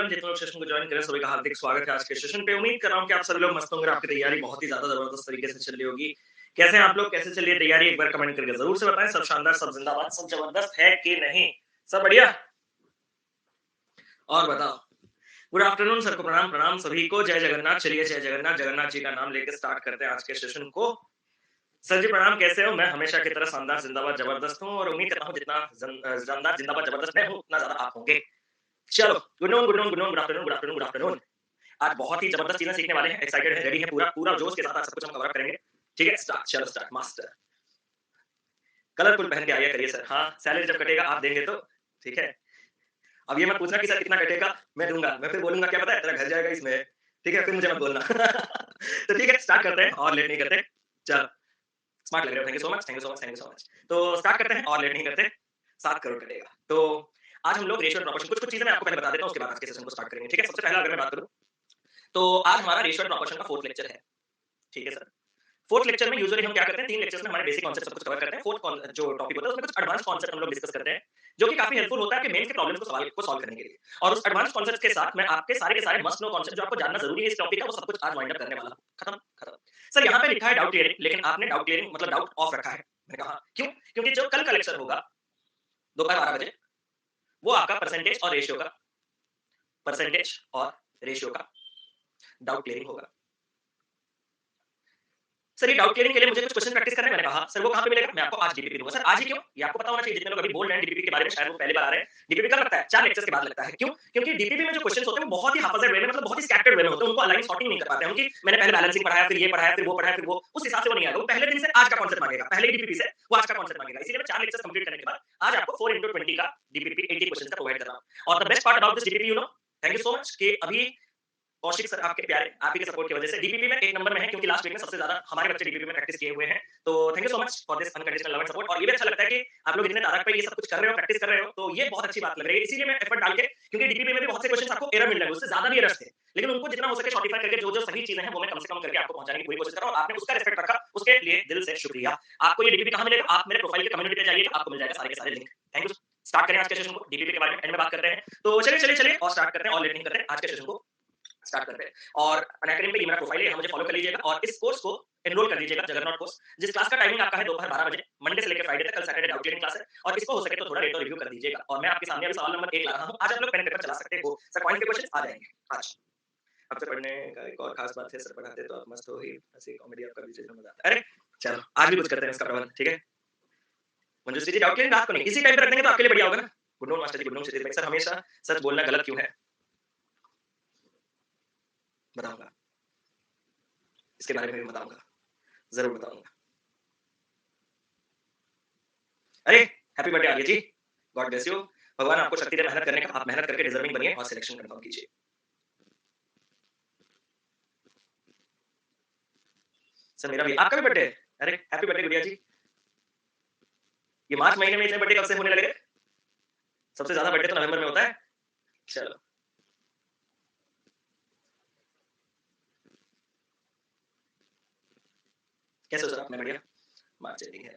जितने लोग सेशन को ज्वाइन करें सभी का हार्दिक स्वागत है आज के सेशन पे। उम्मीद कर रहा हूँ कि आप सभी लोग मस्त होंगे, आपकी तैयारी बहुत ही ज्यादा जबरदस्त तरीके से चल रही होगी। कैसे हैं आप लोग, कैसे चल रही है तैयारी, एक बार कमेंट करके जरूर से बताएं। सब शानदार, सब जिंदाबाद, सब जबरदस्त है कि नहीं, सब बढ़िया। और बताओ। गुड आफ्टरनून, सबको प्रणाम प्रणाम सभी को, जय जगन्नाथ। चलिए जय जगन्नाथ, जगन्नाथ जी का नाम लेके स्टार्ट करते हैं आज के सेशन को। सर जी प्रणाम, कैसे हो? मैं हमेशा की तरह शानदार, जिंदाबाद, जबरदस्त हूँ और उम्मीद करता हूँ जितना शानदार, जिंदाबाद, जबरदस्त मैं हूँ उतना ज्यादा आप होंगे। चलो, good noon, good noon, good noon, good afternoon, good afternoon, good afternoon. आज बहुत ही जबरदस्त चीजें सीखने वाले हैं, एक्साइटेड है, रेडी है, पूरा पूरा जोश के साथ आज सब कुछ हम कवर करेंगे। ठीक है, स्टार्ट, चलो स्टार्ट मास्टर। कलरफुल पहन के आइए करिए सर। हाँ, सैलरी जब कटेगा आप देंगे तो ठीक है। अब ये मत पूछना कि सर कितना कटेगा, मैं दूंगा, मैं फिर बोलूंगा क्या पता है तेरा घर जाएगा इसमें। ठीक है, फिर मुझे मत बोलना। तो ठीक है, स्टार्ट करते हैं और लेट नहीं करते। चलो, स्मार्ट लग रहे हो, thank you so much, thank you so much, thank you so much. तो स्टार्ट करते हैं और लेट नहीं करते। 7 करोड़ कटेगा तो आज हम लोग रेशियो प्रॉपोर्शन, कुछ कुछ चीजें मैं आपको पहले बता देता हूँ, उसके बाद आज के सेशन को स्टार्ट करेंगे। ठीक है, सबसे पहला अगर मैं बात करूं तो आज हमारा रेशियो प्रॉपोर्शन का फोर्थ लेक्चर है। ठीक है सर। फोर्थ लेक्चर में यूजुअली हम क्या करते हैं, 3 लेक्चर्स में हमारे बेसिक कॉन्सेप्ट सब कुछ कवर करते हैं। फोर्थ जो टॉपिक होता है उसमें कुछ एडवांस कॉन्सेप्ट हम लोग डिस्कस करते हैं, जो कि काफी हेल्पफुल होता है आपके मेंस के प्रॉब्लम्स को सॉल्व करने के लिए। और उस एडवांस कॉन्सेप्ट्स के साथ मैं आपके सारे के सारे मस्ट नो कॉन्सेप्ट जो आपको जानना जरूरी है इस टॉपिक का, वो सब कुछ आज वाइंड अप करने वाला हूं। खत्म खत्म। सर यहाँ पे लिखा है डाउट क्लियरिंग, लेकिन आपने डाउट क्लियरिंग मतलब डाउट ऑफ रखा है। मैंने कहा क्यों? क्योंकि जो कल का लेक्चर होगा दोपहर 12 बजे, वो आपका परसेंटेज और रेशियो का डाउट क्लियरिंग होगा। सर ये डाउट क्लियरिंग के लिए मुझे कुछ क्वेश्चन प्रैक्टिस करना है। मैंने कहा सर वो कहाँ पे मिलेगा? मैं आपको आज डीपीपी दूंगा। सर आज ही क्यों? ये आपको पता होना चाहिए, जितने लोग अभी बोल रहे हैं डीपीपी के बारे में, शायद वो पहली बार आ रहे हैं। डीपीपी कब लगता है? 4 लेक्चर्स के बाद लगता है। क्यों? क्योंकि डीपीपी में जो क्वेश्चंस होते हैं वो बहुत ही हाफाज़त वे में, मतलब बहुत ही स्कैटर्ड वे में होते हैं, उनको अलाइन सॉर्टिंग नहीं कर पाते हैं। उनकी मैंने पहले बैलेंसिंग पढ़ाया, फिर ये पढ़ाया, फिर वो पढ़ाया, फिर वो, उस हिसाब से वो नहीं आएगा। वो पहले दिन से आज का कॉन्सेप्ट मांगेगा, पहले ही डीपीपी से वो आज का कॉन्सेप्ट मांगेगा। इसीलिए मैं 4 लेक्चर्स कंप्लीट करने के बाद आज आपको 4 into 20 का डीपीपी 80 क्वेश्चंस का प्रोवाइड कर रहा हूं। और the best part about this DPP, you know, thank you so much कि अभी कौशिक सर आपके प्यारे, आप ही के सपोर्ट की वजह से डीपीपी में 1 नंबर में है, क्योंकि लास्ट वीक में सबसे ज्यादा हमारे बच्चे डीपीपी में प्रैक्टिस किए हुए हैं। तो thank you so much for this unconditional love and support. और ये भी अच्छा लगता है कि आप लोग इतने तारक पे ये सब कुछ कर रहे हो, प्रैक्टिस कर रहे हो, तो ये बहुत अच्छी बात लग रही है। इसीलिए मैं एफर्ट डाल के, क्योंकि डीपीपी में भी बहुत से क्वेश्चंस आपको एरर मिल रहे हैं, उससे ज्यादा भी एरर्स थे, लेकिन उनको जितना हो सके शॉर्टिफाई करके जो जो सही चीजें हैं वो मैं कम से कम करके आपको पहुंचाने की पूरी कोशिश कर रहा हूं। और आपने उसका रिस्पेक्ट रखा, उसके लिए दिल से शुक्रिया। आपको ये डीपीपी कहां मिलेगा? आप मेरे प्रोफाइल के कम्युनिटी पे जाइए, आपको मिल जाएगा सारे के सारे लिंक। Thank you. स्टार्ट करें आज के सेशन को, डीपीपी के बारे में एंड में बात करते हैं। तो चलिए चलिए चलिए और स्टार्ट करते हैं और लेट नहीं करते, आज के सेशन को स्टार्ट करते हैं। और अनअकैडमी पे ये मेरा प्रोफाइल है, यहाँ मुझे फॉलो कर लीजिएगा और इस कोर्स को एनरोल कर लीजिएगा, जगरनॉट कोर्स, जिस क्लास का टाइमिंग आपका है दोपहर 12 बजे, मंडे से लेकर फ्राइडे तक। कल सैटरडे डाउट क्लियरिंग क्लास है और इसको हो सके तो थोड़ा रेट और रिव्यू कर दीजिएगा। और मैं आपके सामने अभी सवाल नंबर 1 ला रहा हूँ, आज आप लोग पेन पेपर चला सकते हो, सर पॉइंट के क्वेश्चन आ जाएंगे आज। आपसे पढ़ने का एक और खास बात है, सर पढ़ाते तो आप मस्त हो ही, हंसी कॉमेडी आपका भी चीज मजा आता है। अरे चलो आज भी कुछ करते हैं इसका प्रबंध, ठीक है। मंजूश्री जी डाउट क्लियरिंग रात को नहीं, इसी टाइम पे रख देंगे तो आपके लिए बढ़िया होगा ना। गुड नॉन मास्टर जी, गुड नॉन क्षितिज भाई। सर हमेशा सच बोलना गलत क्यों है? बताऊंगा, इसके बारे में भी बताऊंगा, जरूर बताऊंगा। अरे happy birthday Arya ji, God bless you. भगवान आपको शक्ति दे मेहनत करने का, आप मेहनत करके डिजर्विंग बनिए और सिलेक्शन कंफर्म कीजिए। सर मेरा भी, आपका भी बर्थडे है? अरे हैप्पी बर्थडे गुड़िया जी। ये मार्च महीने में इतने बर्थडे कब से होने लगे? सबसे ज्यादा बर्थडे तो नवंबर में होता है। चलो कैसे हो सर आप? मैं बढ़िया, मार्च एंडिंग है।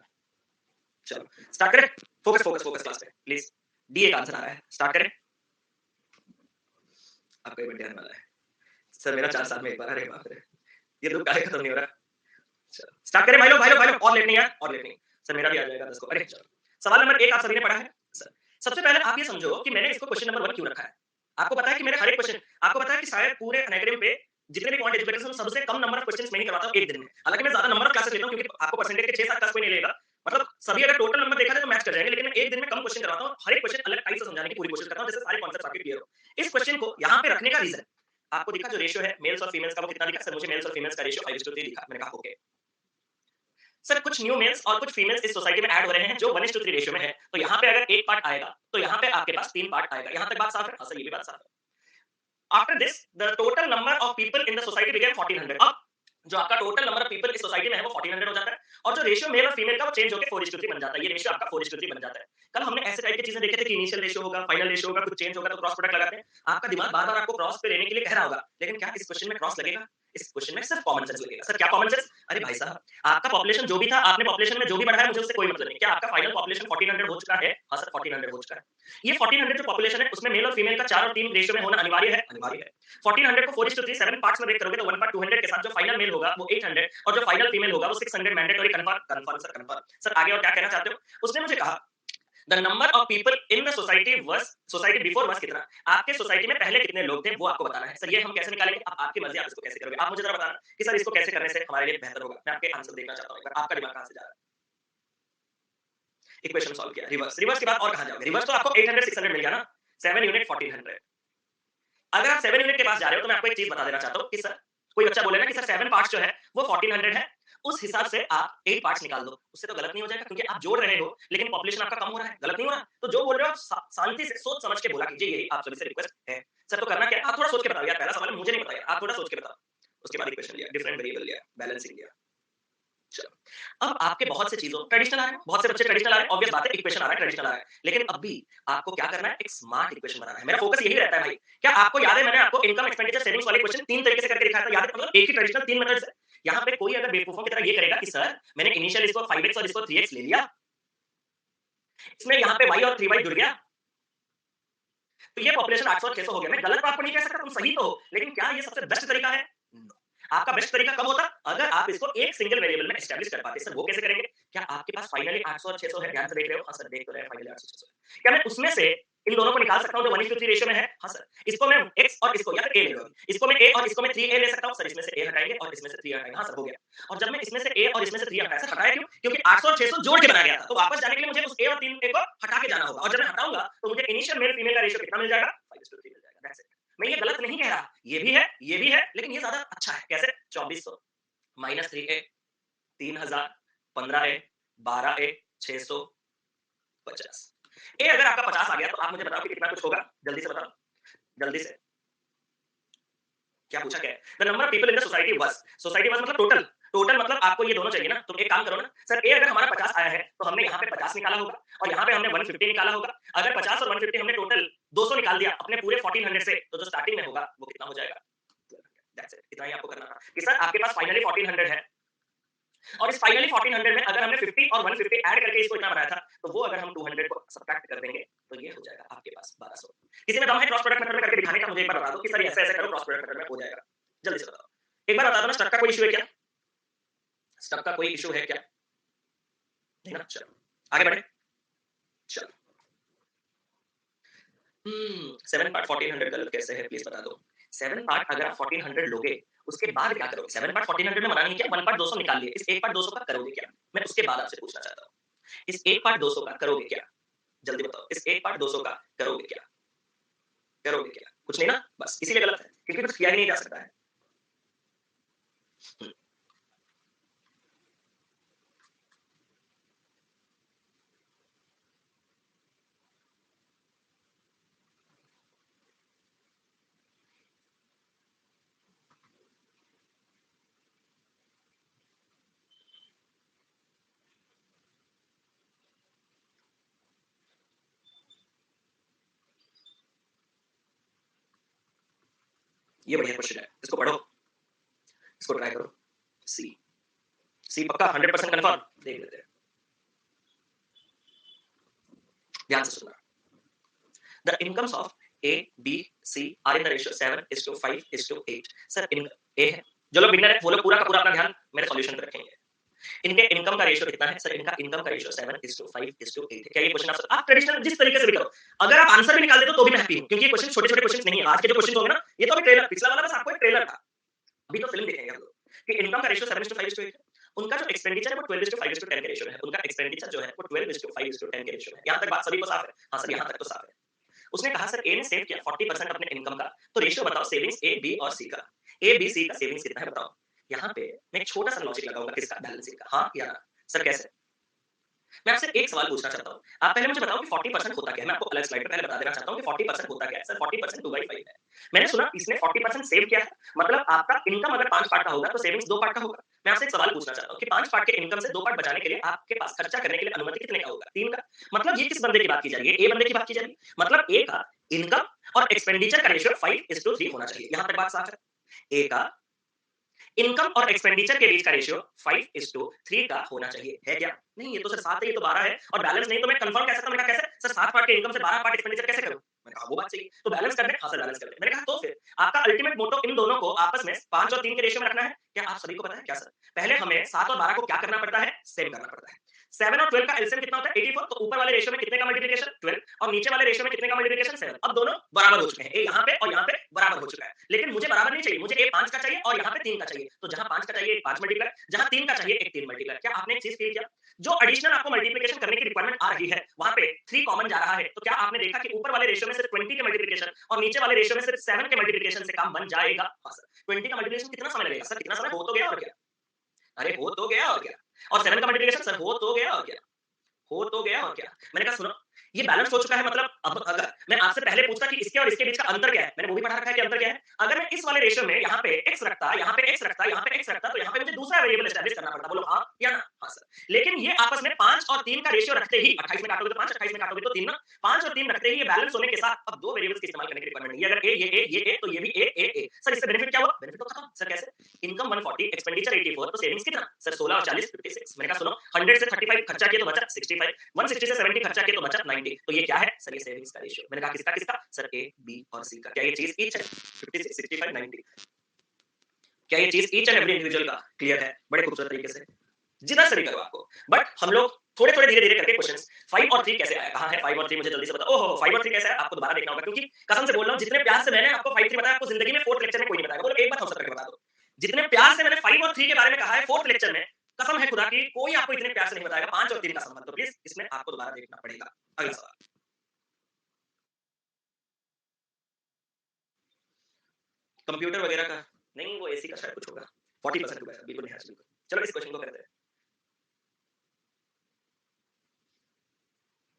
चलो स्टार्ट करें, फोकस फोकस फोकस क्लास पे प्लीज। डी एक आंसर आ रहा है, स्टार्ट करें। आपका बर्थडे आने वाला है सर, मेरा 4 साल में एक बार। अरे बाप रे, ये दुख काहे खत्म नहीं हो रहा। चलो स्टार्ट करें भाई लोग, भाई लोग, भाई लोग, और लेट नहीं यार, और लेट नहीं। सर मेरा भी आ जाएगा 10 को। अरे चलो, सवाल नंबर 1 आप सभी ने पढ़ा है सर। सबसे पहले आप ये समझो कि मैंने इसको क्वेश्चन नंबर 1 क्यों रखा है। आपको पता है कि मेरे हर एक क्वेश्चन, आपको पता है कि शायद पूरे अनअकैडमी पे जितने भी क्वांट एजुकेटर्स हैं सबसे कम नंबर ऑफ क्वेश्चंस मैं ही करवाता हूं एक दिन में। हालांकि मैं ज्यादा नंबर ऑफ क्लासेस लेता हूं, क्योंकि आपको परसेंटेज के 6-7 क्लास कोई नहीं लेगा, मतलब सभी अगर टोटल नंबर देखा जाए तो मैच कर जाएंगे, लेकिन मैं एक दिन में कम क्वेश्चन करवाता हूं, हर एक क्वेश्चन अलग टाइप से समझाने की पूरी कोशिश करता हूं, जिससे सारे कॉन्सेप्ट्स आपके क्लियर हो। इस क्वेश्चन को यहां पे रखने का रीजन आपको दिखा, जो रेशियो है मेल्स और फीमेल्स का, वो कितना दिखा? सर मुझे मेल्स और फीमेल्स का रेशियो 5:3 दिखा। मैंने कहा ओके सर, कुछ न्यू मेल्स और कुछ फीमेल्स इस सोसाइटी में ऐड हो रहे हैं जो 1:3 रेशियो में है, तो यहाँ पे अगर एक पार्ट आएगा तो यहाँ पे आपके पास 3 पार्ट आएगा। यहाँ तक बात साफ है? हाँ सर, ये भी बात साफ है। After this the total number of people in the society became 1400। अब जो आपका टोटल नंबर ऑफ पीपल इस सोसाइटी में है वो 1400 हो जाता है, और जो रेशियो मेल और फीमेल का वो चेंज होकर 4:3 बन जाता है। ये रेशियो आपका 4:3 बन जाता है। कल हमने ऐसे टाइप की चीजें देखे थे कि इनिशियल रेशियो होगा, फाइनल रेशियो होगा, कुछ चेंज होगा तो क्रॉस प्रोडक्ट लगाते हैं। आपका दिमाग बार बार आपको क्रॉस पे लेने के लिए कह रहा होगा, लेकिन क्या इस क्वेश्चन में क्रॉस लगेगा? इस क्वेश्चन में सिर्फ कॉमन सेंस लगेगा। सर क्या कॉमन सेंस? अरे भाई साहब, आपका पॉपुलेशन जो भी था, आपने पॉपुलेशन में जो भी बढ़ाया, मुझे उससे कोई मतलब नहीं। क्या आपका फाइनल पॉपुलेशन 1400 हो चुका है? हाँ सर, 1400 हो चुका है। ये 1400 जो पॉपुलेशन है, उसमें मेल और फीमेल का 4 और 3 रेशियो में होना अनिवार्य है? अनिवार्य है। 1400 को 4:3 7 पार्ट्स में ब्रेक करोगे तो 1 पार्ट 200 के साथ जो फाइनल मेल होगा वो 800 और जो फाइनल फीमेल होगा वो 600 mandatory confirm confirm sir confirm. Sir आगे और क्या कहना चाहते हो? उसने मुझे कहा the number of people in the society was society before was कितना? आपके सोसाइटी में पहले कितने लोग थे वो आपको बताना है। सर ये हम कैसे निकालेंगे? अब आपकी मर्जी, आप इसको कैसे करोगे? आप मुझे जरा बताना कि सर इसको कैसे करने से हमारे लिए बेहतर होगा। मैं आपके आंसर देखना चाहता हूं, एक बार आपका दिमाग कहां से जा रहा है। इक्वेशन सॉल्व किया, रिवर्स रिवर्स के बाद और कहां जाओगे? रिवर्स तो आपको 800 600 मिल गया ना, 7 यूनिट 1400। अगर आप 7 यूनिट के पास जा रहे हो तो मैं आपको एक चीज बता देना चाहता हूं कि सर कोई बच्चा बोले ना कि सर 7 पार्ट्स जो है वो 1400 है, उस हिसाब से आप 8 पार्ट्स निकाल दो, उससे तो गलत नहीं हो जाएगा क्योंकि आप जोड़ रहे हो लेकिन पॉपुलेशन आपका कम हो रहा है, गलत नहीं हो रहा। तो जो बोल रहे हो आप शांति से सोच समझ के बोला कीजिए, यही आप सभी से रिक्वेस्ट है। सर तो करना क्या है? आप थोड़ा सोच के बताओ यार, पहला सवाल मुझे नहीं पता यार, आप थोड़ा सोच के बताओ। उसके बाद इक्वेशन लिया, डिफरेंट वेरिएबल लिया, बैलेंसिंग लिया। चलो, अब आपके बहुत से चीज़ों ट्रेडिशनल आ रहे हैं, बहुत से बच्चे ट्रेडिशनल आ रहे हैं, ऑब्वियस बात है इक्वेशन आ रहा है, ट्रेडिशनल आ रहा है। लेकिन अब भी आपको क्या करना है? एक स्मार्ट इक्वेशन बनाना है। मेरा फोकस यही रहता है भाई। क्या आपको याद है मैंने आपको इनकम एक्सपेंडिचर सेविंग्स वाले क्वेश्चन 3 तरीके से करके दिखाया था, याद है? मतलब एक ही ट्रेडिशनल 3 मेथड्स है। यहाँ पे कोई अगर बेवकूफों की तरह ये करेगा कि सर मैंने इनिशियल इसको 5x और इसको 3x ले लिया, इसमें यहाँ पे y और 3y जुड़ गया, तो ये पॉपुलेशन 800 और 600 हो गया। मैं गलत तो आपको नहीं कह सकता, तुम सही तो हो, लेकिन क्या ये सबसे बेस्ट तरीका है? नो। आपका बेस्ट तरीका कब होता? अगर आप इसको एक सिंगल वेरिएबल में एस्टैब्लिश कर पाते। सर वो कैसे करेंगे? क्या आपके पास फाइनली 800 और 600 है? ध्यान से देख रहे हो? हाँ सर, देख तो रहे हैं फाइनली 800 600 है। क्या मैं उसमें से इन दोनों को निकाल सकता हूँ जो 1:3 रेशियो में है? हाँ सर। इसको मैं x और इसको या फिर a ले लो। इसको मैं a और इसको मैं 3a ले सकता हूँ। सर इसमें से a हटाएंगे और इसमें से 3 हटाएंगे। हाँ सर, हो गया। और जब मैं इसमें से a और इसमें से 3 हटाया, सर हटाया क्यों? क्योंकि 800 और 600 जोड़ के बनाया गया था। तो वापस जाने के लिए मुझे उस a और 3a को हटा के जाना होगा और जब मैं हटाऊंगा तो मुझे इनिशियल मेल फीमेल का रेशियो कितना मिल जाएगा? 5:3 मिल जाएगा। That's it. मैं ये गलत नहीं कह रहा। ये भी है, लेकिन ये ज्यादा अच्छा है। कैसे? 2400 माइनस 3a 3000 15a 12a 650। ए अगर आपका 50 आ गया तो आप मुझे बताओ कि कितना कुछ होगा? जल्दी से बताओ, जल्दी से। क्या पूछा क्या है? The number of people in the society was, society was मतलब टोटल, टोटल मतलब आपको ये दोनों चाहिए ना, तो एक काम करो ना, सर ए अगर हमारा 50 आया है, तो हमने यहाँ पे 50 निकाला होगा और यहाँ पे हमने 150 निकाला होगा। अगर 50 और 150 हमने टोटल 200 निकाल दिया अपने पूरे 1400 से, तो जो स्टार्टिंग में होगा वो कितना हो जाएगा? दैट्स इट, इतना ही आपको करना था कि सर आपके पास फाइनली 1400 है और इस फाइनली 1400 में अगर हमने 50 और 150 ऐड करके इसको इतना बनाया था, तो वो अगर हम 200 को सब्ट्रैक्ट कर देंगे, तो ये हो जाएगा आपके पास 1200। किसी में दम है क्रॉस प्रोडक्ट मेथड में करके दिखाने का? मुझे एक बार बता दो कि सर ऐसे-ऐसे करो क्रॉस प्रोडक्ट मेथड में हो जाएगा। जल्दी से बताओ। एक बार बता दो ना, स्टक का कोई इश्यू है क्या? स्टक का कोई इश्यू है क्या? नहीं ना? चलो, आगे बढ़े। चलो। 7 पार्ट 1400 गलत कैसे है प्लीज़ बता दो। 7 पार्ट अगर आप 1400 लोगे, उसके बाद क्या करोगे? 7 पार्ट 1400 में मना नहीं किया, 1 पार्ट 200 निकाल लिए। इस 1 पार्ट 200 का करोगे क्या? मैं उसके बाद आपसे पूछना चाहता हूँ। इस 1 पार्ट 200 का करोगे क्या? जल्दी बताओ। इस 1 पार्ट 200 का करोगे क्या? करोगे क्या? कुछ नहीं ना? बस इसीलिए गलत है, क्योंकि कुछ किया ही नहीं जा सकता है। हुँ। ये बढ़िया क्वेश्चन है। इसको पढ़ो, इसको ट्राई करो। सी, सी पक्का 100% कन्फर्म? देख लेते हैं। ध्यान से सुनना। The incomes of A, B, C are in the ratio 7:5:8। Sir इन ए है, जो लोग बिगिनर है वो लोग पूरा का पूरा अपना ध्यान मेरे सॉल्यूशन पे रखेंगे। इनके इनकम का रेशियो कितना है? सर इनका इनकम का रेशियो 7:5:8 है। क्या ये क्वेश्चन आप ट्रेडिशनल जिस तरीके से भी करो, अगर आप आंसर भी निकाल देते हो तो भी मैं हैप्पी हूँ, क्योंकि ये क्वेश्चन छोटे-छोटे क्वेश्चंस नहीं है। आज के जो क्वेश्चन होंगे ना, ये तो अभी ट्रेलर, पिछला वाला बस आपको एक ट्रेलर था। अभी तो फिल्म देखेंगे हम लोग कि इनकम का रेशियो 7:5:8 है। उनका जो एक्सपेंडिचर है वो 12:5:10 के रेशियो में है। उनका एक्सपेंडिचर जो है वो 12:5:10 के रेशियो में है। यहाँ तक बात सभी को साफ है? हाँ सर, यहाँ तक तो साफ है। उसने कहा सर ए ने सेव किया 40% अपने इनकम का, तो रेशियो बताओ सेविंग्स ए, बी और सी का। ए, बी, सी का सेविंग्स कितना है बताओ। यहाँ पे मैं एक छोटा सा लॉजिक लगाऊंगा, किसका? बैलेंसिंग का। हाँ या ना? सर कैसे? मैं आपसे एक सवाल पूछना चाहता हूँ। आप पहले मुझे बताओ कि 40% होता क्या है? मैं आपको अलग स्लाइड पे पहले बता देना चाहता हूँ कि 40% होता क्या है? सर 40% 2/5 है। मैंने सुना इसने 40% सेव किया है, मतलब आपका इनकम अगर 5 पार्ट का होगा तो सेविंग्स 2 पार्ट का होगा। मैं आपसे एक सवाल पूछना चाहता हूँ कि 5 पार्ट के इनकम से 2 पार्ट बचाने के लिए आपके पास खर्चा करने के लिए अनुमति कितने का होगा? 3 का। मतलब ये किस बंदे की बात की जा रही है? ए बंदे की बात की जा रही है। मतलब ए का इनकम और एक्सपेंडिचर का रेशियो 5:3 होना चाहिए। यहाँ तक बात साफ है। ए का इनकम और एक्सपेंडिचर के बीच का रेशियो 5:3 का होना चाहिए, है क्या? नहीं, ये तो सर 7 है, ये तो 12 है और बैलेंस नहीं तो मैं कंफर्म कैसे? मैंने कहा कैसे? सर 7 पार्ट के इनकम से 12 पार्ट एक्सपेंडिचर कैसे करूँ? मैंने कहा वो बात सही है, तो बैलेंस कर दें? हाँ सर, बैलेंस कर दें। मैंने कहा तो फिर आपका अल्टीमेट मोटो इन दोनों को आपस में 5 और 3 के रेशियो में रखना है। क्या आप सभी को पता है क्या सर? पहले हमें 7 और 12 को क्या करना पड़ता है? सेम करना पड़ता है। 7 और 12 का एलसीएम कितना होता है? 84, तो ऊपर वाले रेशियो में कितने का मल्टीप्लिकेशन? 12 और नीचे वाले रेशियो में कितने का मल्टीप्लिकेशन? 7। अब दोनों बराबर हो चुके हैं। ए यहाँ पे और यहाँ पे बराबर हो चुका है। लेकिन मुझे बराबर नहीं चाहिए, मुझे ए 5 का चाहिए और यहाँ पे 3 का चाहिए। तो जहाँ 5 का चाहिए 5 मल्टीप्लाई, जहाँ 3 का चाहिए 1 3 मल्टीप्लाई। क्या आपने एक चीज़ फील किया? जो एडिशनल आपको मल्टीप्लिकेशन करने की रिक्वायरमेंट आ रही है, वहाँ पे 3 कॉमन जा रहा है। तो क्या आपने देखा कि ऊपर वाले रेशियो में सिर्फ 20 के मल्टीप्लिकेशन और नीचे वाले रेशियो में सिर्फ 7 के मल्टीप्लिकेशन से काम बन जाएगा? हाँ सर। 20 का मल्टीप्लिकेशन कितना समय लगेगा? सर कितना समय? हो तो गया और क्या? अरे हो तो गया और क्या? और 7 का मल्टीप्लिकेशन? सर हो तो गया और क्या? हो तो गया और क्या? मैंने कहा सुनो, ये बैलेंस हो चुका है, मतलब अब अगर मैं आपसे पहले पूछता कि इसके और इसके बीच का अंतर क्या है? मैंने वो भी पढ़ा रखा है कि अंतर क्या है? अगर मैं इस वाले रेशियो में यहाँ पे x रखता, यहाँ पे x रखता, यहाँ पे x रखता, तो यहाँ पे मुझे दूसरा वेरिएबल एस्टैब्लिश करना पड़ता। बोलो हाँ या ना? हाँ सर। लेकिन ये आपस में 5 और 3 का रेशियो रखते ही 28 में काटोगे तो 5, 28 में काटोगे तो 3 ना, 5 और 3 रखते ही ये बैलेंस होने के साथ अब 2 वेरिएबल्स का इस्तेमाल करने की रिक्वायरमेंट नहीं है। अगर ये a तो ये भी a। सर इससे बेनिफिट क्या हुआ? बेनिफिट तो खत्म। सर कैसे? इनकम 140, एक्सपेंडिचर 84, तो सेविंग्स कितना? सर 16 और 40 56। मैंने कहा सुनो, 100 से 35 खर्चा किया तो बचा 65, 160 से 70 खर्चा किया तो बचा 90। तो ये क्या है? सर ये सेविंग्स का रेशियो। मैंने कहा किसका किसका? सर ए, बी और सी का। क्या ये चीज ईच है? 56, 65, 90। क्या ये चीज ईच एंड एवरी इंडिविजुअल का क्लियर है? बड़े खूबसूरत तरीके से जितना सभी करो आपको। बट हम लोग थोड़े-थोड़े धीरे-धीरे करके क्वेश्चंस 5 और 3 कैसे आया? कहाँ है 5 और 3? मुझे जल्दी से बताओ। ओहो! 5 और 3 कैसे आया? आपको दोबारा देखना होगा, क्योंकि कसम से बोल रहा हूँ, जितने प्यार से मैंने आपको 5 3 बताया, आपको जिंदगी में 4th लेक्चर में कोई नहीं बताएगा। बोलो एक बार थम्स अप करके बता दो। जितने प्यार से मैंने 5 और 3 के बारे में कहा है 4th लेक्चर में, कसम है खुदा की, कोई आपको इतने प्यार से नहीं बताएगा 5 और 3 का संबंध। तो प्लीज इसमें आपको दोबारा देखना पड़ेगा। अगला सवाल। कंप्यूटर वगैरह का नहीं, वो एसी का शायद कुछ होगा। 40% हुआ है, बिल्कुल नहीं है बिल्कुल। चलो इस क्वेश्चन को करते हैं।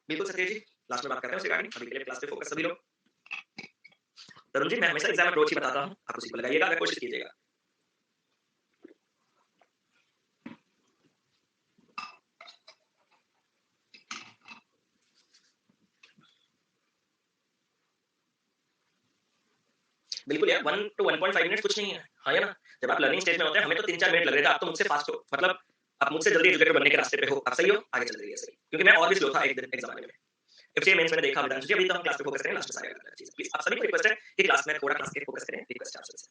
बिल्कुल सत्य जी, लास्ट में बात करते हैं उस रिगार्डिंग। अभी के लिए क्लास पे फोकस सभी लोग। तरुण जी, मैं हमेशा एग्जाम अप्रोच ही बताता हूँ, आप उसी को लगाइएगा, अगर कोशिश कीजिएगा। बिल्कुल यार, 1 टू 1.5 मिनट्स कुछ नहीं है, हाँ या ना? जब आप लर्निंग स्टेज में होते हैं, हमें तो 3-4 मिनट लग रहे थे, आप तो मुझसे फास्ट हो, मतलब आप मुझसे जल्दी एजुकेटेड बनने के रास्ते पे हो। आप सही हो, आगे चल रही है सही। क्योंकि मैं और भी स्लो था एक दिन एक ज़माने में। एफसीए मेंस मैंने देखा, वेदांशु जी, अभी तो हम क्लास पे फोकस करें, लास्ट में सारे अलग-अलग चीज़। प्लीज़ आप सभी को रिक्वेस्ट है कि क्लास में थोड़ा क्लास पे फोकस करें, रिक्वेस्ट है आप सबसे।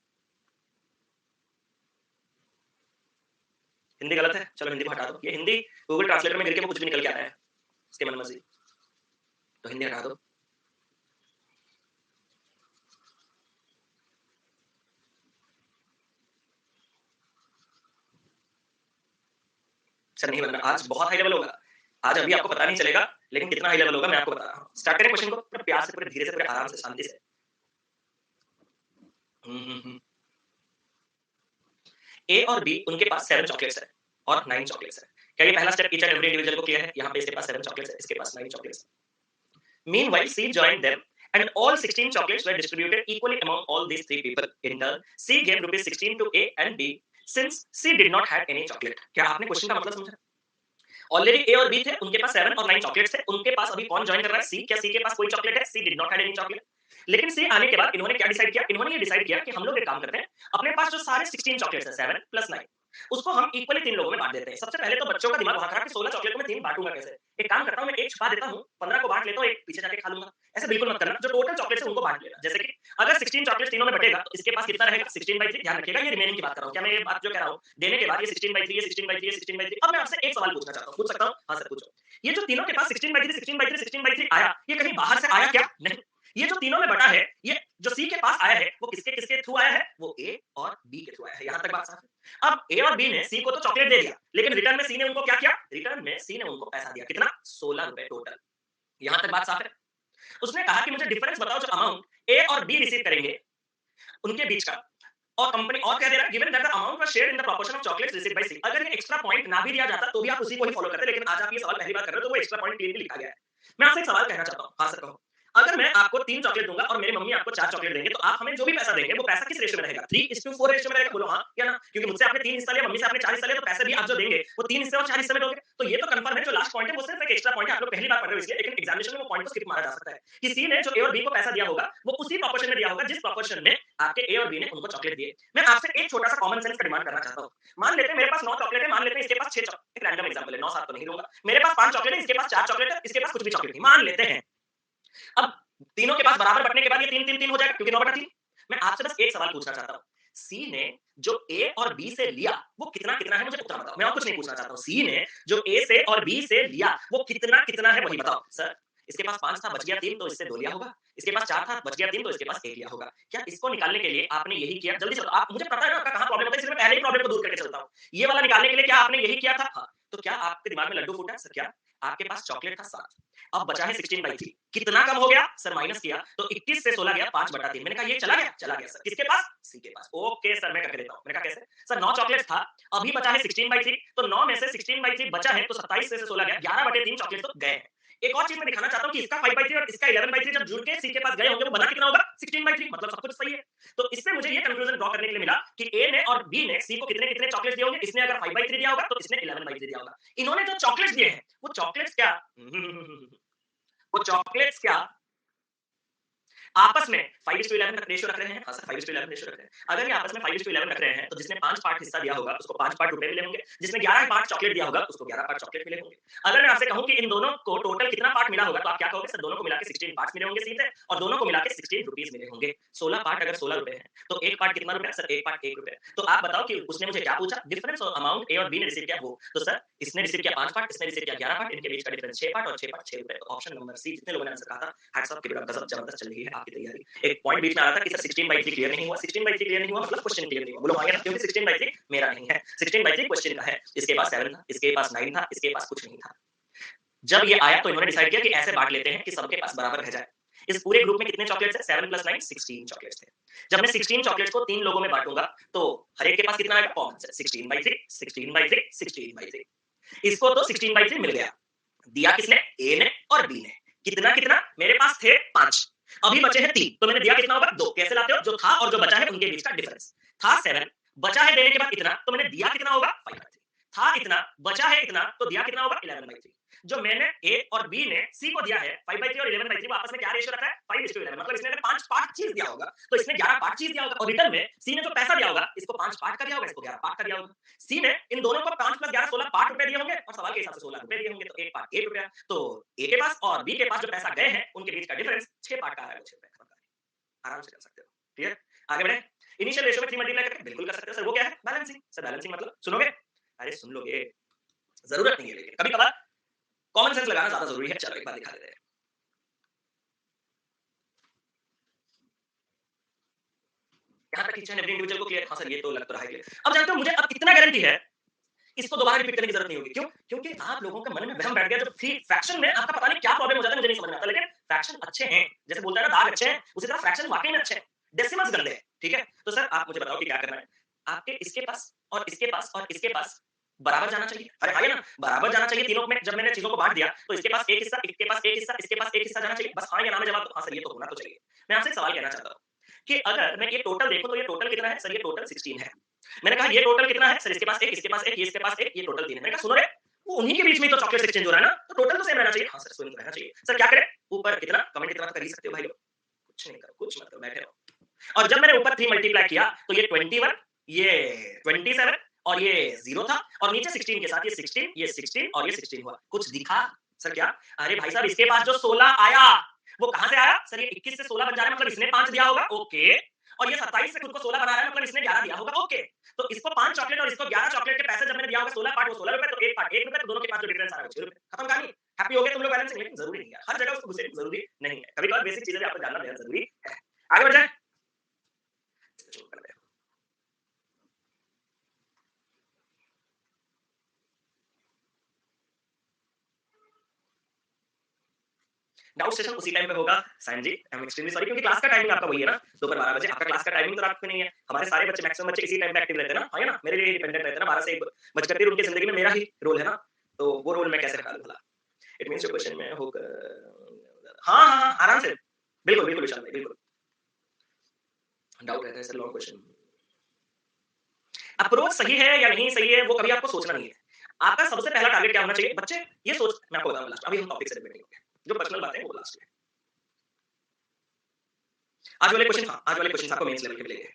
हिंदी गलत है, चलो हिंदी को हटा दो। ये हिंदी गूगल ट्रांसलेटर में गिर के वो कुछ भी निकल के आता है, उसकी मनमर्जी। तो हिंदी हटा दो। सर नहीं बनना, आज बहुत हाई लेवल होगा। आज अभी आपको पता नहीं चलेगा, लेकिन कितना हाई लेवल होगा मैं आपको बता रहा हूँ। स्टार्ट करें क्वेश्चन को पूरे प्यार से, पूरे धीरे से, पूरे आराम से, शांति से। हुँ। ए और बी, उनके पास 7 चॉकलेट्स है और 9 चॉकलेट्स है। क्या ये पहला step each and every individual को क्लियर है? यहाँ पे इसके पास 7 चॉकलेट्स है, इसके पास 9 चॉकलेट्स है। Meanwhile, C joined them and all 16 chocolates were distributed equally among all these three people. In turn, C gave rupees 16 to A and B since C did not have any chocolate. क्या आपने question का मतलब समझा? Already ए और B थे, उनके पास 7 और 9 chocolates थे। उनके पास अभी कौन जॉइन कर रहा है? सी। क्या सी के पास कोई चॉकलेट है? C did not had any chocolate. लेकिन सी आने के बाद इन्होंने क्या डिसाइड किया? इन्होंने ये डिसाइड किया कि हम लोग एक काम करते हैं, अपने पास जो सारे 16 चॉकलेट्स हैं, 7 प्लस 9, उसको हम इक्वली 3 लोगों में बांट देते हैं। सबसे पहले तो बच्चों का दिमाग वहां खराब कि 16 चॉकलेट को मैं 3 बांटूंगा कैसे? एक काम करता हूं, मैं एक छुपा देता हूं, 15 को बांट लेता हूं, एक पीछे जाके खा लूंगा। ऐसे बिल्कुल मत करना। जो टोटल चॉकलेट्स है उनको बांट लेना। जैसे कि अगर 16 चॉकलेट्स तीनों में बटेगा तो इसके पास कितना रहेगा? 16/3। ध्यान रखिएगा, ये रिमेनिंग की बात कर रहा हूं। क्या मैं ये बात जो कह रहा हूं, देने के बाद ये 16/3, ये 16/3, ये 16/3। अब मैं आपसे एक सवाल पूछना चाहता हूं, पूछ सकता हूं? हां सर पूछो। ये जो तीनों के पास 16/3, 16/3, 16/3 आया, ये कहीं बाहर से आया क्या? नहीं। ये जो तीनों में बटा है, ये जो सी के पास आया है, वो किसके किसके थ्रू आया है? वो ए और बी के थ्रू आया है। यहां तक बात साफ है। अब ए और बी ने सी को तो चॉकलेट दे दिया, लेकिन रिटर्न में सी ने उनको क्या किया? रिटर्न में सी ने उनको पैसा दिया। कितना? 16 रुपए टोटल। यहां तक बात साफ है। उसने कहा कि मुझे डिफरेंस बताओ, जो अमाउंट ए और बी रिसीव करेंगे उनके बीच का। और कंपनी और कह दे रहा है, given that the amount was shared in the proportion of chocolates received by C. अगर ये एक्स्ट्रा पॉइंट ना भी दिया जाता तो भी आप उसी को ही फॉलो करते, लेकिन आज आप ये सवाल पहली बार कर रहे हो तो वो एक्स्ट्रा पॉइंट क्लियरली लिखा गया है। मैं आपसे एक सवाल कहना चाहता हूं। हां सर कहो। अगर मैं आपको 3 चॉकलेट दूँगा और मेरी मम्मी आपको 4 चॉकलेट देंगे, तो आप हमें जो भी पैसा देंगे, वो पैसा किस रेशियो में रहेगा? 3:4 रेशियो में रहेगा, बोलो हाँ या ना? क्योंकि मुझसे आपने 3 हिस्सा लिया, मम्मी से आपने 4 हिस्सा लिया, तो पैसे भी आप जो देंगे, वो 3 हिस्से और 4 हिस्से में दोगे। तो ये तो कन्फर्म है, जो लास्ट पॉइंट है, वो सिर्फ एक एक्स्ट्रा पॉइंट है, आप लोग पहली बार पढ़ रहे हो इसलिए, लेकिन एग्जामिनेशन में वो पॉइंट को स्किप मारा जा सकता है, कि सी ने जो ए और बी को पैसा दिया होगा, वो उसी प्रोपोर्शन में दिया होगा, जिस प्रोपोर्शन में आपके ए और बी ने उनको चॉकलेट दिए। मैं आपसे एक छोटा-सा कॉमन सेंस का डिमांड करना चाहता हूँ। मान लेते हैं मेरे पास 9 चॉकलेट है, मान लेते हैं इसके पास 6 एक रैंडम एग्जांपल है, 9-7 तो नहीं लूँगा। मेरे पास 5 चॉकलेट है, इसके पास 4 चॉकलेट है, इसके पास कुछ भी चॉकलेट नहीं, मान लेते हैं। अब तीनों के पास बराबर बँटने के बाद ये 3-3-3 हो जाएगा, क्योंकि 9/3। मैं आपसे बस एक सवाल पूछना चाहता हूँ। सी ने जो ए और बी से लिया, वो कितना-कितना है, मुझे उत्तर बताओ। मैं और कुछ नहीं पूछना चाहता हूँ। सी ने जो ए से और बी से लिया, वो कितना-कितना है, वही बताओ। सर, इसके पास 5 था, बच गया 3, तो इससे 2 लिया होगा। इसके पास 4 था, बच गया 3, तो इसके पास 1 लिया होगा। क्या इसको निकालने के लिए आपने यही किया? जल्दी से बताओ। आप, मुझे पता है ना आपका कहाँ प्रॉब्लम होता है, इसलिए मैं पहले ही प्रॉब्लम को दूर करके चलता हूँ। ये वाला निकालने के लिए क्या आपने यही किया था? हाँ। तो क्या आपके दिमाग में लड्डू फूटा? सर क्या? आपके पास चॉकलेट था 7, अब बचा है 16/3। कितना कम हो गया? सर माइनस किया तो 21 से 16 गया 5/3। मैंने कहा ये चला गया? चला गया सर। किसके पास? सी के पास। ओके सर, मैं करके देता हूँ। मैंने कहा कैसे? सर 9 चॉकलेट्स था, अभी बचा है 16/3, तो 9 में से 16/3 बचा है, तो 27 से 16 गया, 11/3 चॉकलेट तो गए हैं। एक और चीज मैं दिखाना चाहता हूँ कि इसका 5/3 और इसका 11/3 जब जुड़ के सी के पास गए होंगे, वो बना कितना होगा? 16/3, मतलब सब कुछ सही है। तो इससे मुझे ये कंक्लूजन ड्रॉ करने के लिए मिला कि ए ने और बी ने सी को कितने-कितने चॉकलेट्स दिए होंगे? इसने अगर 5/3 दिया होगा, तो इसने 11/3 दिया होगा। इन्होंने जो चॉकलेट्स दिए हैं, वो चॉकलेट्स क्या वो चॉकलेट्स क्या आपस में 5:11 का रेशियो रख रहे हैं? हाँ सर, 5:11 रेशियो रख रहे हैं। अगर ये आपस में 5:11 रख रहे हैं, तो जिसने 5 पार्ट हिस्सा दिया होगा, उसको 5 पार्ट रुपए मिले होंगे। जिसने 11 पार्ट चॉकलेट दिया होगा, उसको 11 पार्ट चॉकलेट मिले होंगे। अगर मैं आपसे कहूँ कि इन दोनों को टोटल कितना पार्ट मिला होगा, तो आप क्या कहोगे? सर दोनों को मिला के 16 पार्ट्स मिले होंगे सीधे, और दोनों को मिला के 16 रुपीस मिले होंगे। 16 पार्ट अगर 16 रुपए हैं, तो एक पार्ट कितना रुपया? सर एक पार्ट 1 रुपया। तो आप बताओ कि उसने मुझे क्या पूछा? डिफरेंस ऑफ अमाउंट ए और बी ने रिसीव किया वो। तो सर इसने रिसीव किया 5 पार्ट, इसने रिसीव किया 11 पार्ट, इनके बीच का डिफरेंस 6 पार्ट, और 6 पार्ट 6 रुपए। तो ऑप्शन नंबर सी, जितने लोगों ने आंसर कहा था, hats off, keep it up, गजब जबरदस्त चल रही है आपकी तैयारी। एक पॉइंट बीच में आ रहा था कि सर 16/3 क्लियर नहीं हुआ। 16/3 क्लियर नहीं हुआ मतलब क्वेश्चन क्लियर नहीं हुआ। बोलो हाँ या ना? क्योंकि 16/3 मेरा नहीं है, 16/3 क्वेश्चन का है। इसके पास 7 था, इसके पास 9 था, इसके पास कुछ नहीं था। जब ये आया तो इन्होंने डिसाइड किया कि ऐसे बांट लेते हैं कि सबके पास बराबर रह जाए। इस पूरे ग्रुप में कितने चॉकलेट्स हैं? 7 + 9 16 चॉकलेट्स थे। जब मैं 16 चॉकलेट्स को 3 लोगों में बांटूंगा, तो हर एक के पास कितना आएगा? कॉमन से 16/3, 16/3, 16/3। इसको तो 16/3 मिल गया। दिया किसने? ए ने और बी ने। कितना कितना? मेरे पास थे 5, अभी बचे हैं 3, तो मैंने दिया कितना होगा? 2। कैसे लाते हो? जो था और जो बचा है उनके बीच का डिफरेंस। था 7, बचा है देने के बाद इतना, तो मैंने दिया कितना होगा? 5/3। था इतना, बचा है इतना, तो दिया कितना होगा? 11/3। जो मैंने ए और बी ने सी को दिया है 5/3 और 11/3, वो आपस में क्या रेशियो रखा है? 5:11। मतलब इसने अगर 5 पार्ट चीज दिया होगा, तो इसने 11 पार्ट चीज दिया होगा, और रिटर्न में सी ने जो पैसा दिया होगा, इसको 5 पार्ट का दिया होगा, इसको 11 पार्ट का दिया होगा। सी ने इन दोनों को 5 + 11 16 पार्ट रुपए दिए होंगे, और सवाल के हिसाब से 16 रुपए दिए होंगे, तो एक पार्ट 1 रुपया। तो ए के पास और बी के पास जो पैसा गए हैं, उनके बीच का डिफरेंस 6 पार्ट का आ रहा है, वो 6 रुपए का। आराम से कर सकते हो। क्लियर? आगे बढ़े। इनिशियल रेशियो में 3 मल्टीप्लाई करके बिल्कुल कर सकते हो। सर वो क्या है? बैलेंसिंग। सर बैलेंसिंग मतलब सुनोगे? अरे सुन लोगे, जरूरत नहीं है, लेकिन कभी कभार कॉमन सेंस लगाना ज्यादा जरूरी है। चलो एक बार दिखा देते हैं। यहाँ तक ईच एंड एवरी इंडिविजुअल को क्लियर? हाँ सर ये तो लग तो रहा है क्लियर। अब जानते हो मुझे अब इतना गारंटी है, इसको दोबारा रिपीट करने की जरूरत नहीं होगी। क्यों? क्योंकि आप लोगों के मन में वहम बैठ गया, जो फ्री फ्रैक्शन में आपका पता नहीं क्या प्रॉब्लम हो जाता है, मुझे नहीं समझ में आता, लेकिन फ्रैक्शन अच्छे हैं। जैसे बोलता है ना दाग अच्छे हैं, उसी तरह फ्रैक्शन वाकई में अच्छे हैं। डेसिमल्स गंदे हैं, ठीक है? तो सर आप मुझे बताओ कि क्या करना है? आपके इसके पास और इसके पास और इसके पास बराबर जाना चाहिए। अरे हाँ या ना? बराबर जाना चाहिए तीनों में। जब मैंने चीजों को बांट दिया, तो इसके पास एक हिस्सा, इसके पास एक हिस्सा, इसके पास एक हिस्सा जाना चाहिए। बस हाँ या ना में जवाब दो। हाँ सर ये तो होना तो चाहिए। मैं आपसे एक सवाल कहना चाहता हूँ कि अगर मैं ये टोटल देखूं, तो ये टोटल कितना है? सर ये टोटल 16 है। मैंने कहा ये टोटल कितना है? सर इसके पास 1, इसके पास 1, ये इसके पास 1, ये टोटल 3 है। मैंने कहा सुनो रे, वो उन्हीं के बीच में ही तो चॉकलेट एक्सचेंज हो रहा है ना, तो टोटल तो सेम रहना चाहिए। हाँ सर सेम तो रहना चाहिए। सर क्या करें? ऊपर कितना कमेंट कितना कर ही सकते हो भाई लोग। कुछ नहीं करो, कुछ मत करो, बैठे रहो। और जब मैंने ऊपर 3 मल्टीप्लाई किया, तो ये 21, ये 27, और ये 0 था, और नीचे 16 के साथ ये 16, ये 16 और ये 16 हुआ। कुछ दिखा? सर क्या? अरे भाई साहब इसके पास जो 16 आया, वो कहां से आया? सर ये 21 से 16 बन जा रहा है, मतलब इसने 5 दिया होगा, ओके। और ये 27 से खुद को 16 बना रहा है, मतलब इसने 11 दिया होगा, ओके। तो इसको 5 चॉकलेट और इसको 11 चॉकलेट के पैसे जब मैंने दिया होगा 16 पार्ट, वो 16 रुपए, तो एक पार्ट 1 रुपए, तो दोनों के पास जो डिफरेंस आ रहा है वो 6 रुपए। खत्म कहानी। हैप्पी हो गए तुम लोग बैलेंसिंग? लेकिन जरूरी नहीं है, हर जगह उसको घुसेड़ना जरूरी नहीं है। कभी-कभार बेसिक चीजें भी आपको जानना बेहद जरूरी है। आगे बढ़ जाए। डाउट सेशन उसी टाइम पे होगा सायन जी। आई एम एक्सट्रीमली सॉरी, क्योंकि क्लास का टाइमिंग आपका वही है ना, दोपहर 12 बजे। आपका क्लास का टाइमिंग तो रात को नहीं है। हमारे सारे बच्चे, मैक्सिमम बच्चे इसी टाइम पे एक्टिव रहते हैं ना, हाँ या ना? मेरे लिए डिपेंडेंट रहते हैं ना, 12 से 1 बज करती है, उनकी जिंदगी में मेरा ही रोल है ना, तो वो रोल मैं कैसे निकालूं भला? इट मींस योर क्वेश्चन में होगा। हाँ, हाँ, हाँ, आराम से। बिल्कुल, बिल्कुल विशाल भाई, बिल्कुल। डाउट रहता है सर, लॉन्ग क्वेश्चन। अप्रोच सही है या नहीं सही है, वो कभी आपको सोचना नहीं है। आपका सबसे पहला टारगेट क्या होना चाहिए? बच्चे ये सोच मैं आपको बताऊँगा लास्ट, अभी हम टॉपिक से डिबेट नहीं होंगे। जो पर्सनल बातें हैं वो लास्ट में। आज वाले क्वेश्चन हाँ, आज वाले क्वेश्चन आपको मेंस लेवल के मिलेंगे।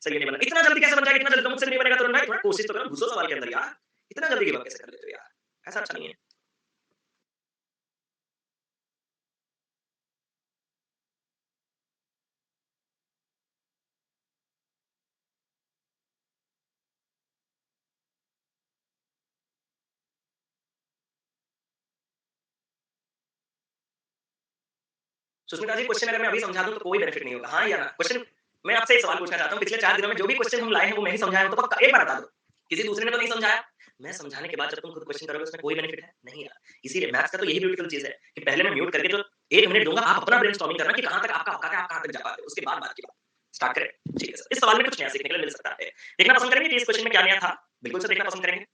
सर ये नहीं बना, इतना जल्दी कैसे बन जाएगा? इतना जल्दी तो मुझसे भी नहीं बनेगा तुरंत भाई, थोड़ा कोशिश तो करो, घुसो सवाल के अंदर यार। इतना जल्दी गिव अप कैसे कर लेते हो यार? ऐसा अच्छा नहीं है। सुष्मिता जी क्वेश्चन अगर मैं अभी समझा दूँ तो कोई बेनिफिट नहीं होगा। हाँ या ना? क्वेश्चन मैं आपसे एक सवाल पूछना चाहता हूँ, पिछले 4 दिनों में जो भी क्वेश्चन हम लाए हैं वो मैं ही समझाया हूँ, तो पक्का एक बार बता दो। किसी दूसरे ने तो नहीं समझाया? मैं समझाने के बाद जब तुम खुद क्वेश्चन करोगे उसमें कोई बेनिफिट है? नहीं यार। इसीलिए मैथ्स का तो यही ब्यूटीफुल चीज़ है कि पहले मैं म्यूट करके जो 1 मिनट दूँगा, आप अपना ब्रेनस्टॉर्मिंग करना कि कहाँ तक आपका औकात है, आप कहाँ तक जा पाते हो। उसके बाद बात की बात स्टार्ट करें। ठीक है सर। इस सवाल में कुछ नया सीखने के लिए मिल सकता है। देखना पसंद करेंगे कि इस क्वेश्चन में क्या नया था? बिल्कुल सर देखना पसंद करेंगे।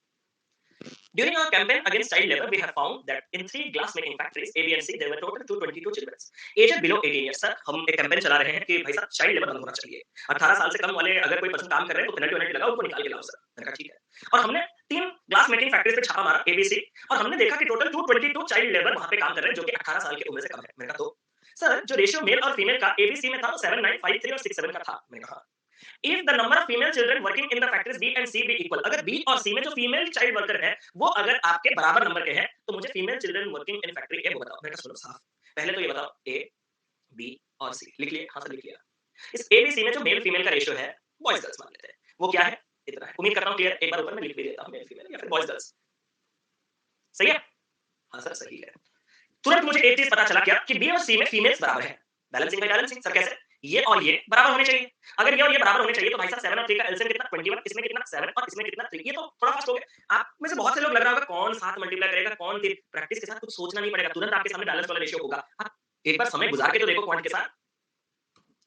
During our campaign against child labor, we have found that in three glass making factories, A, B, and C, there were total 222 children, aged below 18 years. Sir, हम एक कैंपेन चला रहे हैं कि भाई साहब चाइल्ड लेबर बंद होना चाहिए। 18 साल से कम वाले अगर कोई पर्सन काम कर रहे हैं तो पेनल्टी वेनल्टी लगाओ, उनको निकाल के लाओ सर। मैंने कहा ठीक है। और हमने 3 ग्लास मेकिंग फैक्ट्रीज पे छापा मारा ABC और हमने देखा कि टोटल 222 चाइल्ड लेबर वहां पे काम कर रहे हैं जो कि 18 साल की उम्र से कम है। मैंने कहा तो सर जो रेशियो मेल और फीमेल का ABC में था वो 7953 और 67 का था। मैंने कहा if the number of female children working in the factories B and C be equal, अगर बी और सी में जो फीमेल चाइल्ड वर्कर है वो अगर आपके बराबर नंबर के हैं तो मुझे female children working in factory A वो बताओ। मैंने कहा सुनो साहब, पहले तो ये बताओ ए बी और सी लिख लिए? हाँ सर लिख लिया। इस ए बी सी में जो मेल फीमेल का रेशियो है बॉयज गर्ल्स मान लेते हैं, वो क्या है? इतना है। उम्मीद करता हूँ क्लियर। एक बार ऊपर में लिख भी देता हूँ मेल फीमेल या फिर बॉयज गर्ल्स। सही है? हाँ सर सही है। तुरंत मुझे एक चीज पता चला क्या कि बी और सी में फीमेल्स बराबर है। बैलेंसिंग बाय बैलेंसिंग सर कैसे? ये और ये बराबर होने चाहिए। अगर ये और ये बराबर होने चाहिए तो भाई साहब 7 और 3 का एलसीएम कितना? 21, इसमें कितना? 7 और इसमें कितना? 3। ये तो थोड़ा फास्ट हो गया। आप में से बहुत से लोग लग रहा होगा कौन 7 मल्टीप्लाई करेगा, कौन 3? प्रैक्टिस के साथ कुछ सोचना नहीं पड़ेगा, तुरंत आपके सामने बैलेंस वाला रेशियो होगा। आप एक बार समय गुजार के तो देखो क्वांट के साथ।